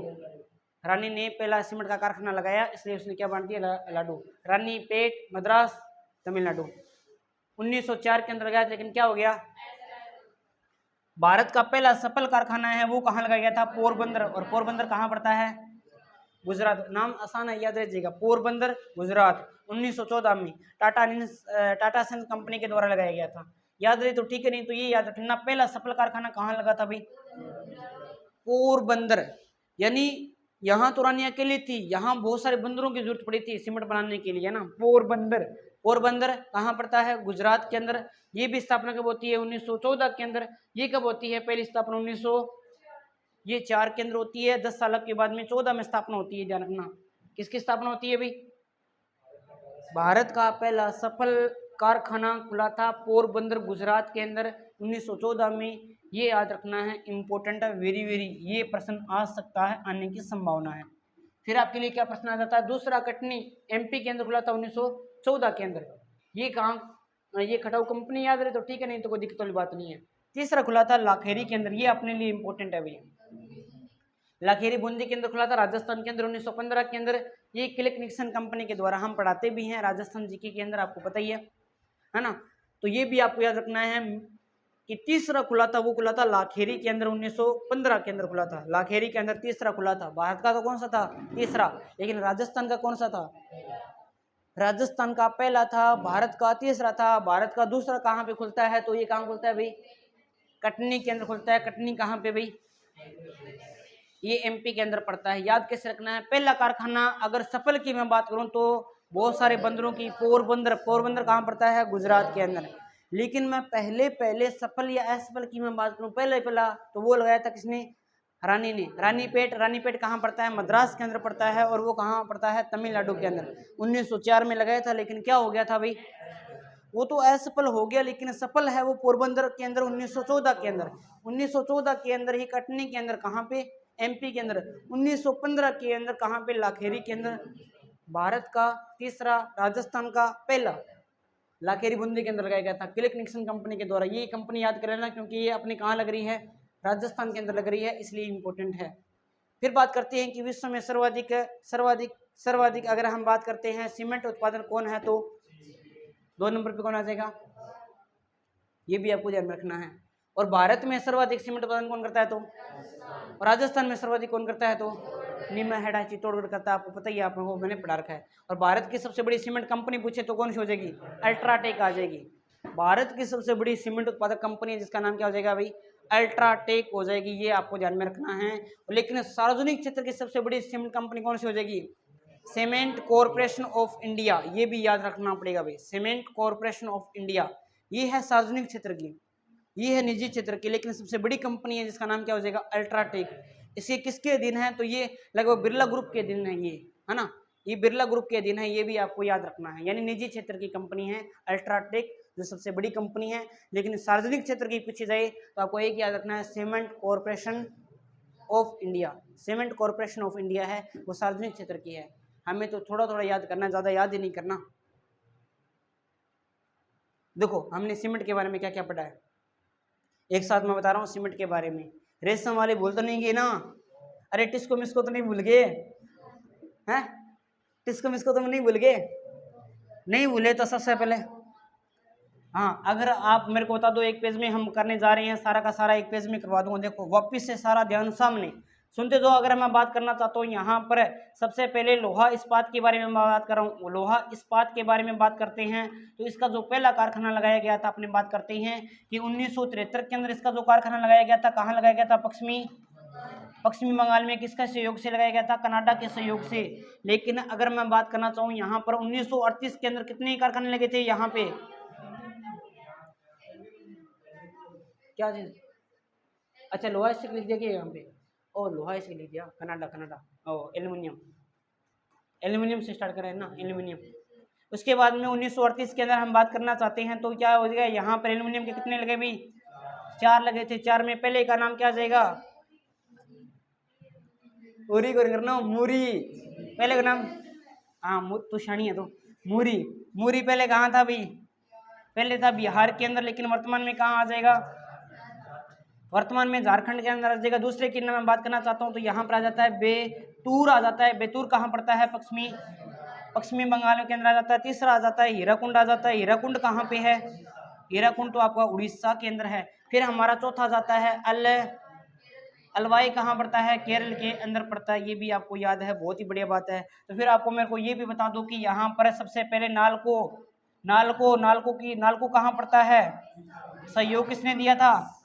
Speaker 1: रानी ने पहला सीमेंट का कारखाना लगाया, इसलिए उसने क्या बांट दिया? लाडू। रानीपेट, मद्रास, तमिलनाडु। 1904 के अंदर लगाया, लेकिन क्या हो गया? भारत का पहला सफल कारखाना है वो कहाँ लगाया गया था? पोरबंदर। और पोरबंदर कहाँ पड़ता है? गुजरात। नाम आसान है, याद रखिएगा, पोरबंदर, गुजरात। 1914 में टाटा सन्स कंपनी के द्वारा लगाया गया था। याद रहे तो ठीक है, नहीं तो ये याद रखना, पहला सफल कारखाना कहाँ लगा था भाई? पोरबंदर। यानी यहाँ तो रानी अकेली थी, यहाँ बहुत सारे बंदरों की जरूरत पड़ी थी सीमेंट बनाने के लिए, है ना। पोरबंदर। पोरबंदर कहाँ पड़ता है? गुजरात के अंदर। ये भी स्थापना कब होती है? 1914 के अंदर। ये कब होती है पहली स्थापना? 1904 के अंदर होती है। 10 साल के बाद में 14 में स्थापना होती है, ध्यान रखना। किसकी स्थापना होती है भाई? भारत का पहला सफल कारखाना खुला था पोरबंदर, गुजरात के अंदर 1914 में। ये याद रखना है, इंपॉर्टेंट है, वेरी वेरी। ये प्रश्न आ सकता है, आने की संभावना है। फिर आपके लिए क्या प्रश्न आ जाता है? दूसरा कटनी एमपी के अंदर खुला था 1914 के अंदर। ये कहाँ? ये खटाऊ कंपनी याद रहे तो ठीक है, नहीं तो कोई दिक्कत वाली बात नहीं है। तीसरा खुला था लाखेरी के अंदर, ये अपने लिए इंपॉर्टेंट है भैया। लाखेरी बूंदी के अंदर खुला था राजस्थान के अंदर 1915 के अंदर। ये क्लिक निक्सन कंपनी के द्वारा, हम पढ़ाते भी हैं राजस्थान जीके के अंदर, आपको पता ही है ना। तो ये भी आपको याद रखना है कि तीसरा खुला था वो खुला था लाखेरी के अंदर 1915 के अंदर खुला था। लाखेरी के अंदर तीसरा खुला था। भारत का तो कौन सा था? तीसरा। लेकिन राजस्थान का कौन सा था? राजस्थान का पहला था, भारत का तीसरा था। भारत का दूसरा कहाँ पे खुलता है? तो ये कहाँ खुलता है भाई? कटनी के अंदर खुलता है। कटनी कहाँ पे भाई? ये एमपी के अंदर पड़ता है। याद कैसे रखना है? पहला कारखाना अगर सफल की मैं बात करूं तो बहुत सारे बंदरों की, पोरबंदर। पोरबंदर कहाँ पड़ता है? गुजरात के अंदर। लेकिन मैं पहले सफल या असफल की मैं बात करूं, पहला तो वो लगाया था किसने? रानी ने। रानीपेट। रानीपेट कहाँ पड़ता है? मद्रास के अंदर पड़ता है। और वो कहाँ पड़ता है? तमिलनाडु के अंदर। 1904 में लगाया था, लेकिन क्या हो गया था भाई? वो तो असफल हो गया, लेकिन सफल है वो पोरबंदर के अंदर 1914 के अंदर। 1914 के अंदर ही कटनी के अंदर, कहाँ पे? एमपी के अंदर। 1915 के अंदर कहाँ पे? लाखेरी के अंदर। भारत का तीसरा, राजस्थान का पहला। लाखेरी बूंदी के अंदर लगाया गया था क्लिक निक्सन कंपनी के द्वारा। ये कंपनी याद कर लेना, क्योंकि ये अपनी कहाँ लग रही है? राजस्थान के अंदर लग रही है, इसलिए इंपॉर्टेंट है। फिर बात करते हैं कि विश्व में सर्वाधिक सर्वाधिक सर्वाधिक अगर हम बात करते हैं सीमेंट उत्पादन कौन है, तो 2 नंबर पे कौन आ जाएगा? ये भी आपको ध्यान रखना है। और भारत में सर्वाधिक सीमेंट उत्पादन कौन करता है? तो और राजस्थान में सर्वाधिक कौन करता है? तो नीमहेड़ा चित्तौड़गढ़ करता है, आपको पता ही है, आपको मैंने पढ़ा रखा है। और भारत की सबसे बड़ी सीमेंट कंपनी पूछे तो कौन सी हो जाएगी? अल्ट्राटेक आ जाएगी। भारत की सबसे बड़ी सीमेंट उत्पादक कंपनी है जिसका नाम क्या हो जाएगा भाई? अल्ट्राटेक हो जाएगी। ये आपको ध्यान में रखना है। लेकिन सार्वजनिक क्षेत्र की सबसे बड़ी सीमेंट कंपनी कौन सी हो जाएगी? Cement corporation of India. ये भी याद रखना पड़ेगा भाई, सीमेंट कॉर्पोरेशन ऑफ इंडिया। ये है सार्वजनिक क्षेत्र की, ये है निजी क्षेत्र की, लेकिन सबसे बड़ी कंपनी है जिसका नाम क्या हो जाएगा? अल्ट्राटेक। इसके किसके अधीन है? तो ये लगभग बिरला ग्रुप के अधीन है, ये है ना। ये बिरला ग्रुप के अधीन है, ये भी आपको याद रखना है। यानी निजी क्षेत्र की कंपनी है अल्ट्राटेक, जो सबसे बड़ी कंपनी है। लेकिन सार्वजनिक क्षेत्र की पूछी जाए तो आपको एक याद रखना है, cement corporation of India. Cement corporation of India है, वो सार्वजनिक क्षेत्र की है। हमें तो थोड़ा थोड़ा याद करना, ज़्यादा याद ही नहीं करना। देखो हमने सीमेंट के बारे में क्या क्या पढ़ा है, एक साथ मैं बता रहा हूँ सीमेंट के बारे में। रेशम वाले भूल तो नहीं गए ना? अरे टिस्को मिस्को तो नहीं भूल गए हैं? टिस्को मिस्को तो नहीं भूल गए? नहीं भूले तो सबसे पहले, हाँ, अगर आप मेरे को बता दो, एक पेज में हम करने जा रहे हैं, सारा का सारा एक पेज में करवा दूंगा। देखो वापिस से सारा ध्यान सामने सुनते जाओ। अगर मैं बात करना चाहता हूँ यहाँ पर सबसे पहले लोहा इस्पात के बारे में मैं बात कर रहा हूँ। लोहा इस्पात के बारे में बात करते हैं तो इसका जो पहला कारखाना लगाया गया था, अपने बात करते हैं कि 1973 के अंदर इसका जो कारखाना लगाया गया था, कहाँ लगाया गया था? पश्चिमी बंगाल में। किसका सहयोग से लगाया गया था? कनाडा के सहयोग से। लेकिन अगर मैं बात करना चाहूँ यहाँ पर 1938 के अंदर कितने कारखाने लगे थे यहाँ पे? क्या चीज? अच्छा लोहा स्टील लिख दिया यहाँ पे, ओ लोहा स्टील लिख दिया, कनाडा। ओ एल्यूमिनियम, एल्यूमिनियम से स्टार्ट करें ना, एल्यूमिनियम। उसके बाद में 1938 के अंदर हम बात करना चाहते हैं तो क्या हो जाएगा यहाँ पर? एल्यूमिनियम के कितने लगे भी? 4 लगे थे। 4 में पहले का नाम क्या आ जाएगा? मूरी को करना, मूरी पहले का नाम, हाँ तो शानी है तो मूरी। मूरी पहले कहाँ था भी? पहले था बिहार के अंदर, लेकिन वर्तमान में कहाँ आ जाएगा? वर्तमान में झारखंड के अंदर राज्य का दूसरे की मैं बात करना चाहता हूँ तो यहाँ पर आ जाता है बेतूर आ जाता है। बेतूर कहाँ पड़ता है? पश्चिमी बंगाल के अंदर आ जाता है। तीसरा आ जाता है हीराकुंड आ जाता है। हीराकुंड कहाँ पे है? हीराकुंड तो आपका उड़ीसा के अंदर है। फिर हमारा चौथा आ जाता है अलवाई कहाँ पड़ता है? केरल के अंदर पड़ता है। ये भी आपको याद है, बहुत ही बढ़िया बात है। तो फिर आपको मेरे को ये भी बता दो कि यहाँ पर सबसे पहले नालको कहाँ पड़ता है? सहयोग किसने दिया था?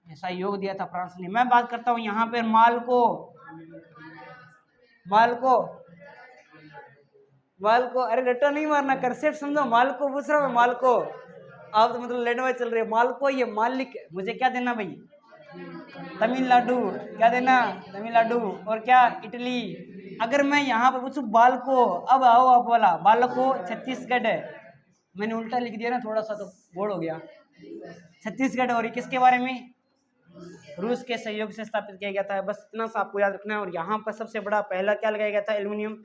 Speaker 1: सहयोग दिया था फ्रांस ने। मैं बात करता हूँ यहाँ पर मालको अरे रट्टा नहीं मारना, कंसेप्ट समझो। मालको पूछ रहा हूँ मैं, मालको। आप तो मतलब लड़वाई चल रही है। मालको ये मालिक, मुझे क्या देना भाई? तमिलनाडु। क्या देना? तमिलनाडु। और क्या? इटली। अगर मैं यहाँ पर पूछूं बालको, अब आओ आप वाला बालको छत्तीसगढ़ है। मैंने उल्टा लिख दिया ना थोड़ा सा, तो बोल हो गया। छत्तीसगढ़। और ये किसके बारे में? रूस के सहयोग से स्थापित किया गया था। बस इतना सा आपको याद रखना है। और यहाँ पर सबसे बड़ा पहला क्या लगाया गया था? एल्युमिनियम।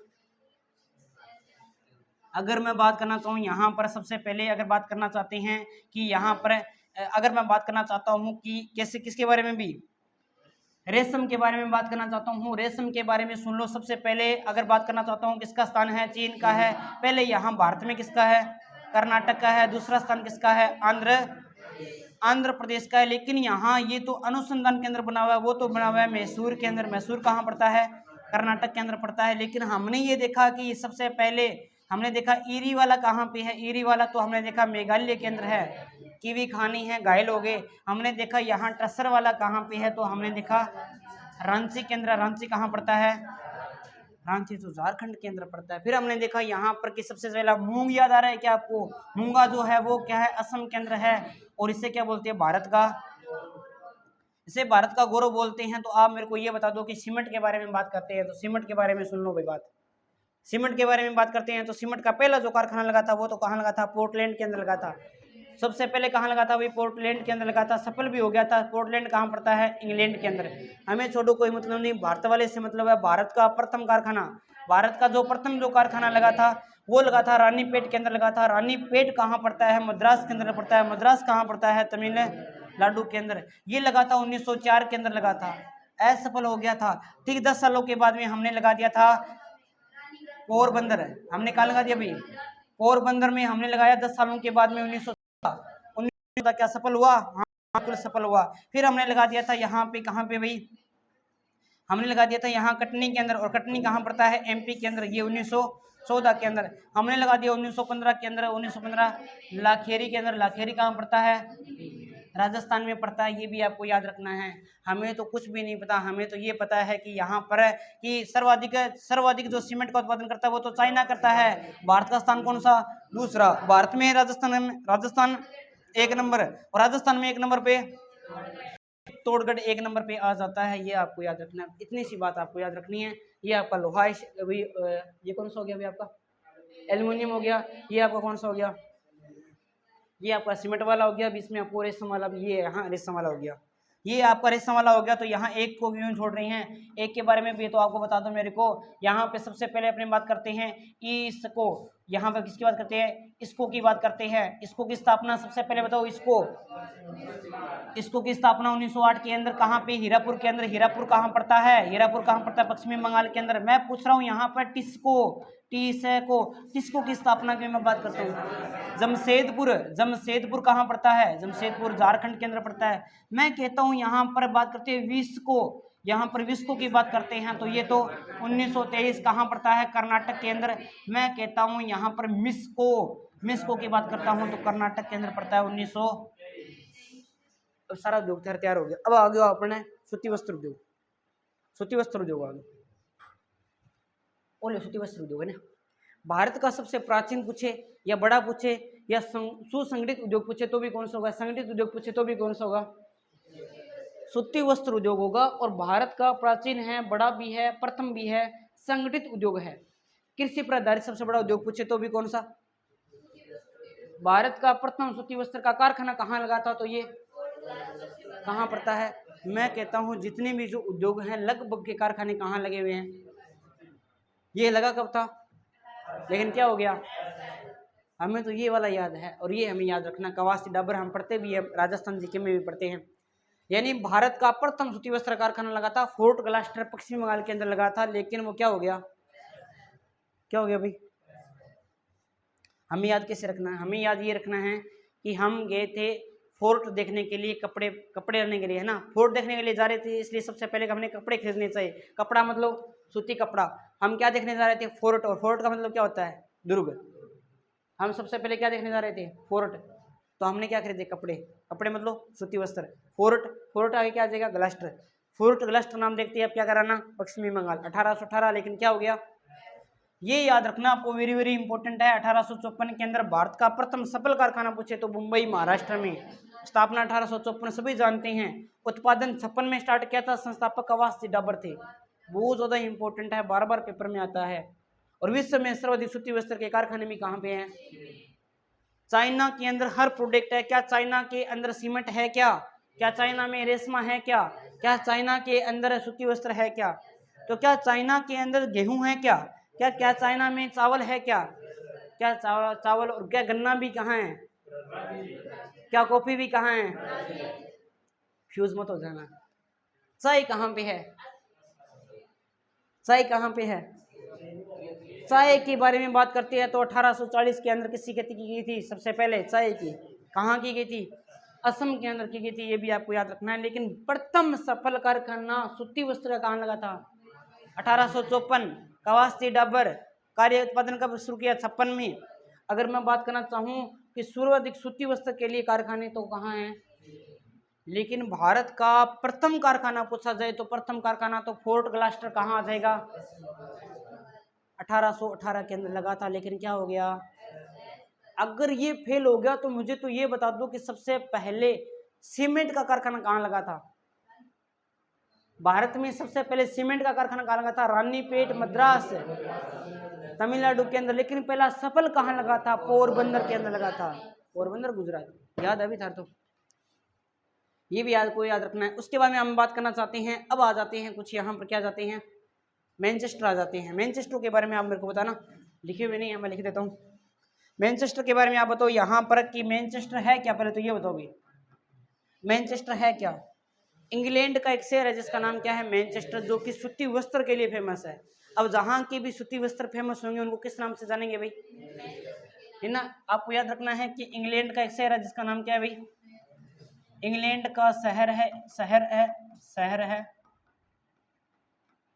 Speaker 1: अगर मैं बात करना चाहूँ यहाँ पर सबसे पहले, अगर बात करना चाहते हैं कि यहाँ पर अगर मैं बात करना चाहता हूँ कि कैसे, किसके बारे में भी, रेशम के बारे में बात करना चाहता हूँ। रेशम के बारे में सुन लो। सबसे पहले अगर बात करना चाहता हूँ किसका स्थान है? चीन का है। पहले यहाँ भारत में किसका है? कर्नाटक का है। दूसरा स्थान किसका है? आंध्र प्रदेश का है। लेकिन यहाँ ये तो अनुसंधान केंद्र बना हुआ है, वो तो बना हुआ है मैसूर के अंदर। मैसूर कहाँ पड़ता है? कर्नाटक के अंदर पड़ता है। लेकिन हमने ये देखा कि सबसे पहले हमने देखा ईरी वाला कहाँ पे है? ईरी वाला तो हमने देखा मेघालय के अंदर है। कीवी खानी है, घायल हो गए। हमने देखा यहाँ ट्रसर वाला कहाँ पे है? तो हमने देखा रांची के अंदर। रांची कहाँ पड़ता है? रांची तो झारखंड के अंदर पड़ता है। फिर हमने देखा यहाँ पर कि सबसे पहला मूंग याद आ रहा है क्या आपको? मूंगा जो है वो क्या है? असम के अंदर है। और इसे क्या बोलते हैं? इसे भारत का गौरव बोलते हैं। तो आप मेरे को ये बता दो कि सीमेंट के बारे में बात करते हैं तो सीमेंट के बारे में सुन लो भाई बात। सीमेंट के बारे में बात करते हैं तो सीमेंट का पहला जो कारखाना लगा था वो तो कहाँ लगा था? पोर्टलैंड के अंदर लगा था। सबसे पहले कहाँ लगा था भाई? पोर्टलैंड के अंदर लगा था। सफल भी हो गया था। पोर्टलैंड कहाँ पड़ता है? इंग्लैंड के अंदर। हमें छोड़ो, कोई मतलब नहीं, भारत वाले से मतलब है। भारत का प्रथम कारखाना, भारत का जो प्रथम जो कारखाना लगा था वो लगा था रानीपेट के अंदर लगा था। रानीपेट कहाँ पड़ता है? मद्रास के अंदर पड़ता है। मद्रास कहाँ पड़ता है? तमिलनाडु के अंदर। ये लगा था 1904 के अंदर लगा था। असफल हो गया था। ठीक 10 सालों के बाद में हमने लगा दिया था पोरबंदर। हमने कहाँ लगा दिया भाई? पोरबंदर में हमने लगाया 10 सालों के बाद में 1900 क्या सफल हुआ? हाँ बिल्कुल सफल हुआ। फिर हमने लगा दिया था यहाँ पे, कहाँ पे भाई? हमने लगा दिया था यहाँ कटनी के अंदर। और कटनी कहाँ पड़ता है? एमपी के अंदर। ये 1914 के अंदर हमने लगा दिया। 1915 के अंदर, 1915 लाखेरी के अंदर। लाखेरी कहाँ पड़ता है? राजस्थान में पड़ता है। ये भी आपको याद रखना है। हमें तो कुछ भी नहीं पता, हमें तो ये पता है कि यहाँ पर कि सर्वाधिक जो सीमेंट का उत्पादन करता है वो तो चाइना करता है। भारत का स्थान कौन सा? दूसरा। भारत में राजस्थान 1 नंबर, और राजस्थान में 1 नंबर पे चित्तौड़गढ़ 1 नंबर पे आ जाता है। ये आपको याद रखना है। इतनी सी बात आपको याद रखनी है। ये आपका लोहा, ये कौन सा हो गया भाई? आपका एल्युमिनियम हो गया। ये आपका कौन सा हो गया? ये आपका सीमेंट वाला हो गया। बीच में आपको रेशम वाला, ये यहाँ रेशम वाला हो गया। ये आपका रेशम वाला हो गया। तो यहाँ एक को क्यों छोड़ रही हैं? एक के बारे में भी तो आपको बता दो मेरे को। यहाँ पे सबसे पहले अपनी बात करते हैं इसको। यहाँ पे किसकी बात करते हैं? इसको की बात करते हैं। इसको की स्थापना सबसे पहले बताओ। इसको की स्थापना 1908 के अंदर कहाँ पे? हीरापुर के अंदर। हीरापुर कहाँ पड़ता है? हीरापुर कहाँ पड़ता है? पश्चिमी बंगाल के अंदर। मैं पूछ रहा हूँ यहाँ पर टिस्को की स्थापना की मैं बात करता हूँ। जमशेदपुर कहाँ पड़ता है? जमशेदपुर झारखंड के अंदर पड़ता है। मैं कहता हूँ यहाँ पर बात करते हैं विस्को। यहाँ पर विस्को की बात करते हैं तो ये तो 1923 कहाँ पड़ता है? कर्नाटक के अंदर। मैं कहता हूँ यहाँ पर मिस्को की बात करता हूँ तो कर्नाटक के अंदर पड़ता है 1900। अब सारा उद्योग तैयार हो गया। अब आ गया अपने सूती वस्त्र उद्योग। सूती वस्त्र उद्योग आ गया। सूती वस्त्र उद्योग है ना। भारत का सबसे प्राचीन पूछे या बड़ा पूछे या सुसंगठित उद्योग पूछे तो भी कौन सा होगा? संगठित उद्योग पूछे तो भी कौन सा होगा? सूती वस्त्र उद्योग होगा। और भारत का प्राचीन है, बड़ा भी है, प्रथम भी है, संगठित उद्योग है। कृषि पर आधारित सबसे बड़ा उद्योग पूछे तो भी कौन सा? भारत का प्रथम सूती वस्त्र का कारखाना कहाँ लगा था? तो ये कहाँ पड़ता है? मैं कहता हूँ जितने भी जो उद्योग हैं लगभग के कारखाने कहाँ लगे हुए हैं? ये लगा कब था? लेकिन क्या हो गया? हमें तो ये वाला याद है, और ये हमें याद रखना, कवासी डाबर हम पढ़ते भी है, राजस्थान जीके में भी पढ़ते हैं। यानी भारत का प्रथम सूती वस्त्र कारखाना लगा था फोर्ट ग्लास्टर पश्चिम बंगाल के अंदर लगा था, लेकिन वो क्या हो गया, क्या हो गया भाई। हमें याद कैसे रखना है, हमें याद ये रखना है कि हम गए थे फोर्ट देखने के लिए, कपड़े लेने के लिए, है ना, फोर्ट देखने के लिए जा रहे थे, इसलिए सबसे पहले हमने कपड़े खरीदने चाहिए। कपड़ा मतलब सूती कपड़ा। हम क्या देखने जा रहे थे, फोर्ट, और फोर्ट का मतलब क्या होता है, दुर्ग। हम सबसे पहले क्या देखने जा रहे थे, फोर्ट, तो हमने क्या खरीदे, कपड़े। कपड़े मतलब सूती वस्त्र। फोर्ट आगे क्या आ जाएगा, ग्लास्टर। फोर्ट ग्लास्टर नाम देखते हैं, अब क्या कराना, पश्चिमी बंगाल 1818। लेकिन क्या हो गया, ये याद रखना आपको, वेरी वेरी इंपॉर्टेंट है। 1854 के अंदर भारत का प्रथम सफल कारखाना पूछे तो मुंबई महाराष्ट्र में, स्थापना 1854, सभी जानते हैं। उत्पादन 56 में स्टार्ट किया था, संस्थापक कवासी डाबर थे। बहुत ज्यादा इंपॉर्टेंट है, बार बार पेपर में आता है। और विश्व में सर्वाधिक सूती वस्त्र के कारखाने भी कहाँ पे हैं, चाइना के अंदर हर प्रोडक्ट है। क्या चाइना के अंदर सीमेंट है, क्या चाइना में रेशमा है, क्या चाइना के अंदर सूती वस्त्र है, तो क्या चाइना के अंदर गेहूं है, क्या चाइना में चावल है, क्या चावल, और क्या गन्ना भी कहाँ है, क्या कॉफी भी कहाँ है, फ्यूज मत हो जाना। चाय कहाँ पे है, चाय कहाँ पे है। चाय के बारे में बात करते हैं तो 1840 के अंदर किसकी खेती की गई थी, सबसे पहले चाय की, कहाँ की गई थी, असम के अंदर की गई थी, ये भी आपको याद रखना है। लेकिन प्रथम सफल कारखाना सूती वस्त्र का कहाँ लगा था, 1854। कवासी डाबर कार्य उत्पादन कब शुरू किया, 56 में। अगर मैं बात करना चाहूँ कि सर्वाधिक सूती वस्त्र के लिए कारखाने तो कहाँ हैं, लेकिन भारत का प्रथम कारखाना पूछा जाए तो प्रथम कारखाना तो फोर्ट ग्लास्टर कहाँ आ जाएगा, 1818 के अंदर लगा था। लेकिन क्या हो गया, अगर ये फेल हो गया तो मुझे तो ये बता दो कि सबसे पहले सीमेंट का कारखाना कहाँ लगा था, भारत में सबसे पहले सीमेंट का कारखाना कहाँ लगा था, रानीपेट मद्रास तमिलनाडु के अंदर। लेकिन पहला सफल कहाँ लगा था, पोरबंदर के अंदर लगा था, पोरबंदर गुजरात, याद अभी था, तो ये भी याद को याद रखना है। उसके बाद में हम बात करना चाहते हैं, अब आ जाते हैं कुछ यहाँ पर, क्या जाते हैं, मैनचेस्टर आ जाते हैं। मैनचेस्टर के बारे में आप मेरे को बताना, लिखे हुए नहीं है, मैं लिख देता हूँ। मैनचेस्टर के बारे में आप बताओ यहाँ पर कि मैनचेस्टर है क्या, पहले तो ये बताओ भी, मैनचेस्टर है क्या। इंग्लैंड का एक शहर है जिसका नाम क्या है, मैनचेस्टर, जो कि सूती वस्त्र के लिए फेमस है। अब जहाँ के भी सूती वस्त्र फेमस होंगे उनको किस नाम से जानेंगे भाई, है ना। आपको याद रखना है कि इंग्लैंड का एक शहर है जिसका नाम क्या है भाई, इंग्लैंड का शहर है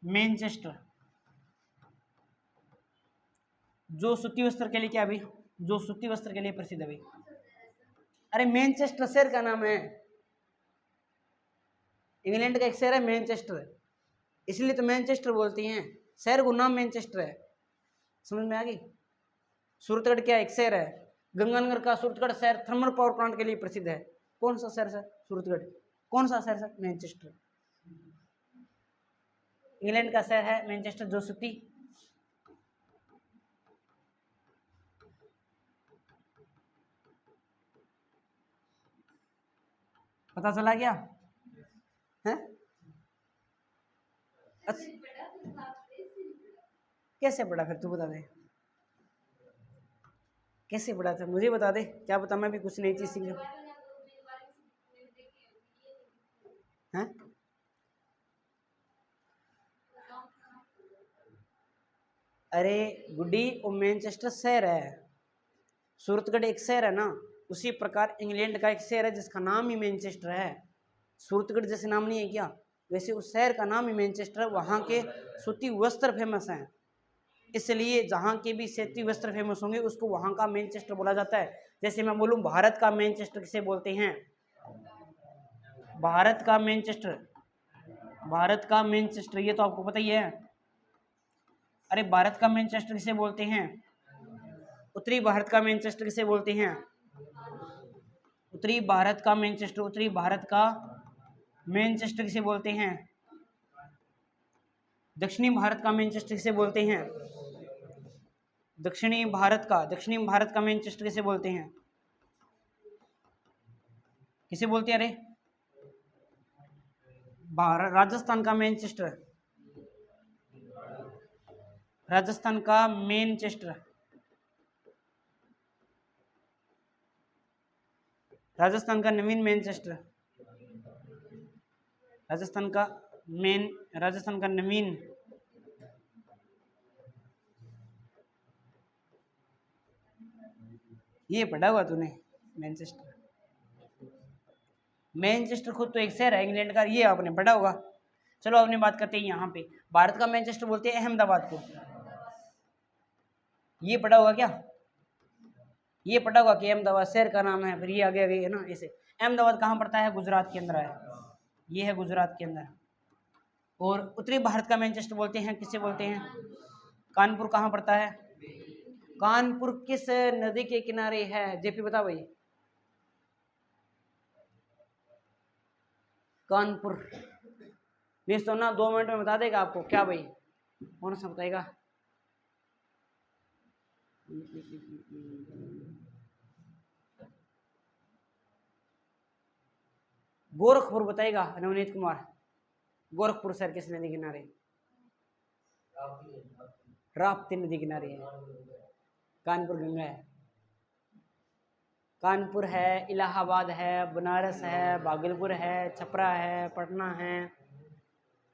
Speaker 1: मैनचेस्टर, जो सूती वस्त्र के लिए क्या भाई, जो सूती वस्त्र के लिए प्रसिद्ध है भाई। अरे मैनचेस्टर शहर का नाम है, इंग्लैंड का एक शहर है मैनचेस्टर, इसलिए तो मैनचेस्टर बोलते हैं, शहर को नाम मैनचेस्टर है। समझ में आ गई। सूरतगढ़ क्या एक शहर है, गंगानगर का सूरतगढ़ शहर थर्मल पावर प्लांट के लिए प्रसिद्ध है। कौन सा शहर सर, सूरतगढ़। कौन सा शहर सर, मैनचेस्टर। इंग्लैंड का शहर है मैनचेस्टर, जो सूती, पता चला क्या है, कैसे पढ़ा फिर तू बता दे, कैसे पढ़ा था मुझे बता दे, क्या बता, मैं भी कुछ नई चीज सीख जाऊँ। हैं, अरे गुड्डी, वो मैनचेस्टर शहर है, सूरतगढ़ एक शहर है ना, उसी प्रकार इंग्लैंड का एक शहर है जिसका नाम ही मैनचेस्टर है। सूरतगढ़ जैसे नाम नहीं है क्या, वैसे उस शहर का नाम ही मैनचेस्टर है। वहाँ के सूती वस्त्र फेमस हैं, इसलिए जहाँ के भी सूती वस्त्र फेमस होंगे उसको वहाँ का मैनचेस्टर बोला जाता है। जैसे मैं बोलूँ भारत का मैनचेस्टर किसे बोलते हैं, भारत का मैनचेस्टर, भारत का मैनचेस्टर, ये तो आपको पता ही है। अरे भारत का मैनचेस्टर किसे बोलते हैं, उत्तरी भारत का मैनचेस्टर किसे बोलते हैं, उत्तरी भारत का मैनचेस्टर, उत्तरी भारत का मैनचेस्टर किसे बोलते हैं, दक्षिणी भारत का मैनचेस्टर किसे बोलते हैं, दक्षिणी भारत का मैनचेस्टर किसे बोलते हैं, किसे बोलते हैं, अरे राजस्थान का मैनचेस्टर, राजस्थान का मैनचेस्टर, राजस्थान का नवीन मैनचेस्टर, राजस्थान का राजस्थान का नवीन ये पढ़ा हुआ तूने मैनचेस्टर? मैनचेस्टर खुद तो एक शहर है इंग्लैंड का, ये आपने पढ़ा होगा। चलो अपनी बात करते हैं यहाँ पे, भारत का मैनचेस्टर बोलते हैं अहमदाबाद को। ये पढ़ा होगा क्या? ये पढ़ा होगा कि अहमदाबाद शहर का नाम है, फिर ये आगे आगे है ना ऐसे। अहमदाबाद कहाँ पड़ता है? गुजरात के अंदर है, ये है गुजरात के अंदर। और उत्तरी भारत का मैनचेस्टर बोलते हैं, किसे बोलते हैं? कानपुर कहाँ पड़ता है? कानपुर किस नदी के किनारे है? जेपी बता भाई। कानपुर प्लीज तो ना 2 मिनट में बता देगा आपको। क्या भाई, कौन सा बताएगा? गोरखपुर बताएगा नवनीत कुमार। गोरखपुर शहर किस नदी किनारे? राप्ती नदी किनारे है। कानपुर गंगा है। कानपुर है, इलाहाबाद है, बनारस है, भागलपुर है, छपरा है, पटना है,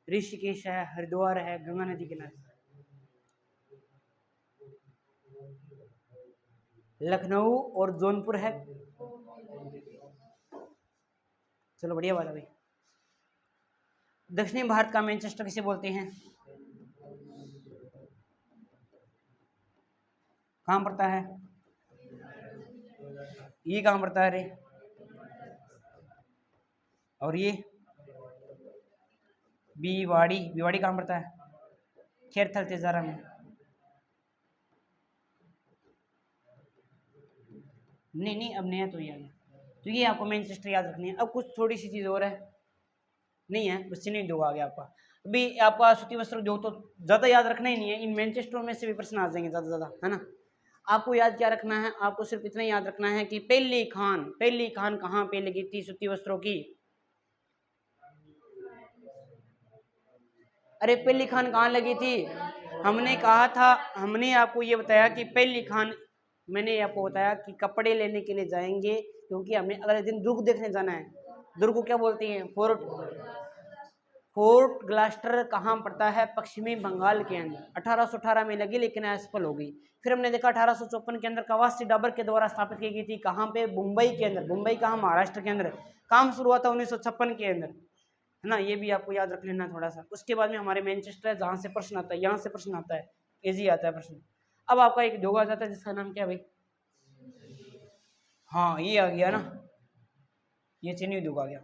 Speaker 1: ऋषिकेश है, हरिद्वार है, गंगा नदी किनारे। लखनऊ और जौनपुर है। चलो बढ़िया बात है भाई। दक्षिणी भारत का मैनचेस्टर किसे बोलते हैं? कहाँ पड़ता है? ये कहाँ पड़ता है रे? और ये भिवाड़ी, भिवाड़ी कहाँ पड़ता है? खेरथल तेजारा में। नहीं अब नया तो ये आ गया, तो ये आपको मैनचेस्टर याद रखनी है। अब कुछ थोड़ी सी चीज़ और है, नहीं है बस नहीं दो आ गया आपका। अभी आपका सूती वस्त्र जो तो ज़्यादा याद रखना ही नहीं है, इन मैनचेस्टर में से भी प्रश्न आ जाएंगे ज़्यादा है ना। आपको याद क्या रखना है? आपको सिर्फ इतना याद रखना है कि पहली खान कहाँ पे लगी थी सूती वस्त्रों की? अरे पहली खान कहाँ लगी थी? हमने कहा था, हमने आपको ये बताया कि पहली खान, मैंने आपको बताया कि कपड़े लेने के लिए जाएंगे क्योंकि हमें अगले दिन दुर्ग देखने जाना है। दुर्ग को क्या बोलते हैं? फोर्ट ग्लास्टर कहाँ पड़ता है? पश्चिमी बंगाल के अंदर। 1818 में लगी लेकिन असफल हो गई। फिर हमने देखा 1854 के अंदर कवासी डाबर के द्वारा स्थापित की गई थी। कहाँ पे? मुंबई के अंदर। मुंबई कहाँ? महाराष्ट्र के अंदर। काम शुरू हुआ था 1956 के अंदर, है ना। ये भी आपको याद रख लेना थोड़ा सा। उसके बाद में हमारे मैनचेस्टर है, जहाँ से प्रश्न आता है, यहाँ से प्रश्न आता है, इजी आता है प्रश्न। अब आपका एक योग आ जाता है जिसका नाम क्या है भाई? हाँ ये आ गया ना, ये चीनी उद्योग आ गया।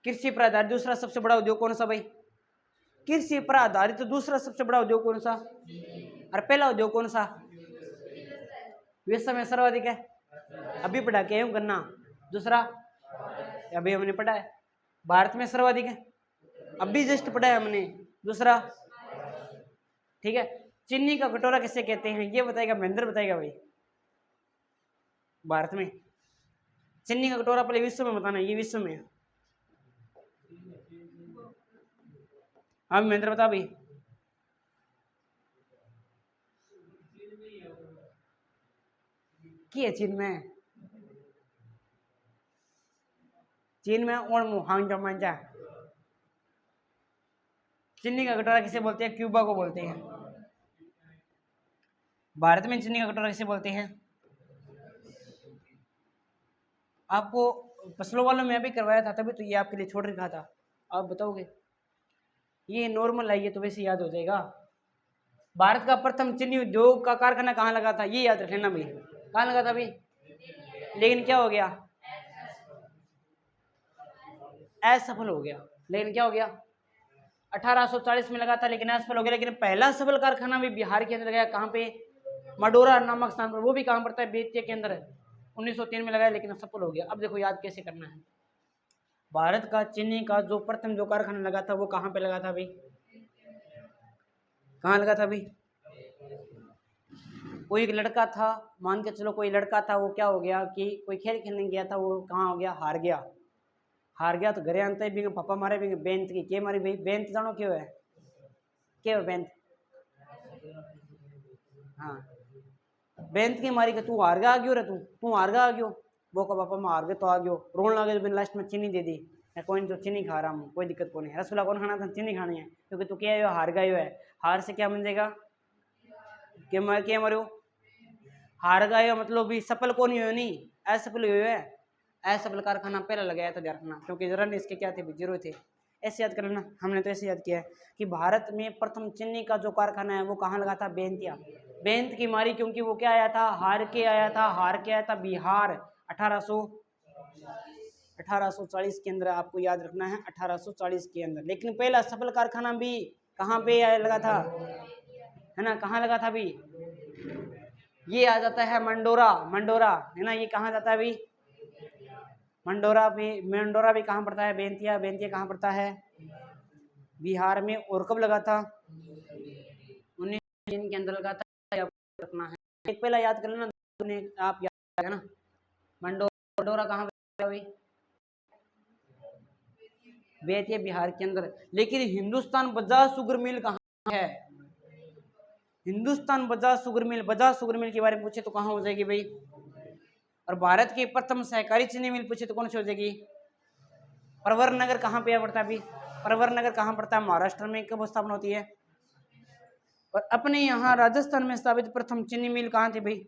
Speaker 1: कृषि पर आधारित दूसरा सबसे बड़ा उद्योग कौन सा भाई? कृषि पर आधारित तो दूसरा सबसे बड़ा उद्योग कौन सा? और पहला उद्योग कौन सा? विश्व में सर्वाधिक है, अभी पढ़ा के हूँ गन्ना। दूसरा अभी हमने पढ़ा है, भारत में सर्वाधिक है, अभी जस्ट पढ़ा है हमने। दूसरा ठीक है। चीनी का कटोरा किसे कहते हैं? ये बताएगा महेंद्र, बताएगा भाई। भारत में चीनी का कटोरा पहले विश्व में बताना, ये विश्व में है। हाँ महेंद्र बता भाई। की है चीन में? चीन में और हांगजो मांझा। चीनी का कटोरा किसे बोलते हैं? क्यूबा को बोलते हैं। भारत में चीनी का कटोरा किसे बोलते हैं? आपको फसलों वालों में अभी करवाया था, तभी तो ये आपके लिए छोड़ रखा था। आप बताओगे? ये नॉर्मल है, ये तो वैसे याद हो जाएगा। भारत का प्रथम चीनी उद्योग का कारखाना कहाँ लगा था? ये याद रख लेना भाई। कहाँ लगा था भाई? लेकिन क्या हो गया? असफल हो गया। लेकिन क्या हो गया? 1840 में लगा था लेकिन असफल हो गया। लेकिन पहला सफल कारखाना भी बिहार के अंदर गया। कहाँ पे? मडोरा नामक स्थान पर। वो भी कहाँ पड़ता है? बेतिया के अंदर है। 1903 में लगाया लेकिन असफल हो गया। अब देखो याद कैसे करना है। भारत का चीनी का जो प्रथम जो कारखाना लगा था वो कहाँ पे लगा था भाई? कहाँ लगा था भाई? कोई एक लड़का था, मान के चलो कोई लड़का था, वो क्या हो गया कि कोई खेल खेलने गया था, वो कहाँ हो गया? हार गया। हार गया तो घरे आते भी पापा मारे भी बेंत की के मारी भाई। बेंत जानो क्यों है? क्या है बेंत? हाँ बेंत की मारी के तू हार गया क्यों रे? तू हार गया क्यों? वो का पापा मार गए तो आ गयो रोन लगे, तो लास्ट में चीनी दे दी, कोई नहीं तो चीनी खा रहा हूँ, कोई दिक्कत को नहीं, रसगुल्ला कौन खाना था, चीनी खानी है, क्योंकि तू क्या है, हार गए है, हार से क्या बन जाएगा, क्या मरो, हार गए हो मतलब भी सफल को नहीं हो, नहीं असफल हुए है, असफल कारखाना पहले लगाया था ध्यान रखना, क्योंकि जरा ने इसके क्या थे, जीरो थे, ऐसे याद कर लेना। हमने तो ऐसे याद किया है कि भारत में प्रथम चीनी का जो कारखाना है वो कहाँ लगा था, बेंतिया, बेंत की मारी, क्योंकि वो क्या आया था, हार के आया था बिहार 1840 के अंदर, आपको याद रखना है 1840 के अंदर। लेकिन पहला सफल कारखाना भी कहाँ पे लगा था, है ना, कहाँ लगा था भी, ये आ जाता है मंडोरा, मंडोरा है ना, ये कहाँ जाता है अभी, मंडोरा भी कहाँ पड़ता है, बेंतिया, बेंतिया कहाँ पड़ता है, बिहार में। और कब लगा था, 1903 के अंदर लगा था, रखना है, एक पहला याद कर लेना, आप याद है ना, मंडोरा कहाँ पे अभी, बेंतिया बिहार के अंदर। लेकिन हिंदुस्तान बजाज शुगर मिल कहाँ है, Hindustan Bajaj sugar mill, Bajaj sugar mill के बारे में पूछे तो कहाँ हो जाएगी भाई, और भारत की प्रथम सहकारी चीनी मिल पूछे तो कौन सी हो जाएगी, परवर नगर कहाँ पे पड़ता है अभी, परवर नगर कहाँ पड़ता है, महाराष्ट्र में, कब स्थापना होती है, और अपने यहाँ राजस्थान में स्थापित प्रथम चीनी मिल कहाँ थी भाई,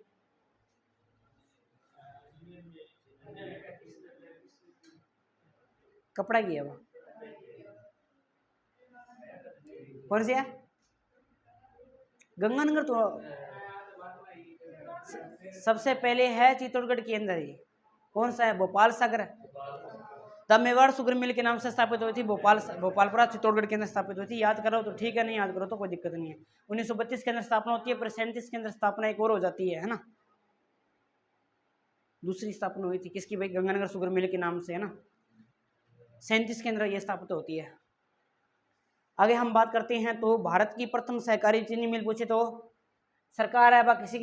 Speaker 1: कपड़ा की है वो, कौन सी है, गंगानगर तो सबसे पहले है चित्तौड़गढ़ के अंदर ही, कौन सा है, भोपाल सागर, तब मेवाड़ शुगर मिल के नाम से स्थापित हुई थी, भोपालपुरा चित्तौड़गढ़ के अंदर स्थापित हुई थी, याद करो तो ठीक है, नहीं याद करो तो कोई दिक्कत नहीं है। 1932 के अंदर स्थापना होती है, पर 37 के अंदर स्थापना एक और हो जाती है ना, दूसरी स्थापना हुई थी किसकी भाई, गंगानगर शुगर मिल के नाम से, है ना, 37 के अंदर यह स्थापित होती है। आगे हम बात करते हैं तो भारत की प्रथम सहकारी चीनी मिल पूछे तो सरकार है किसी की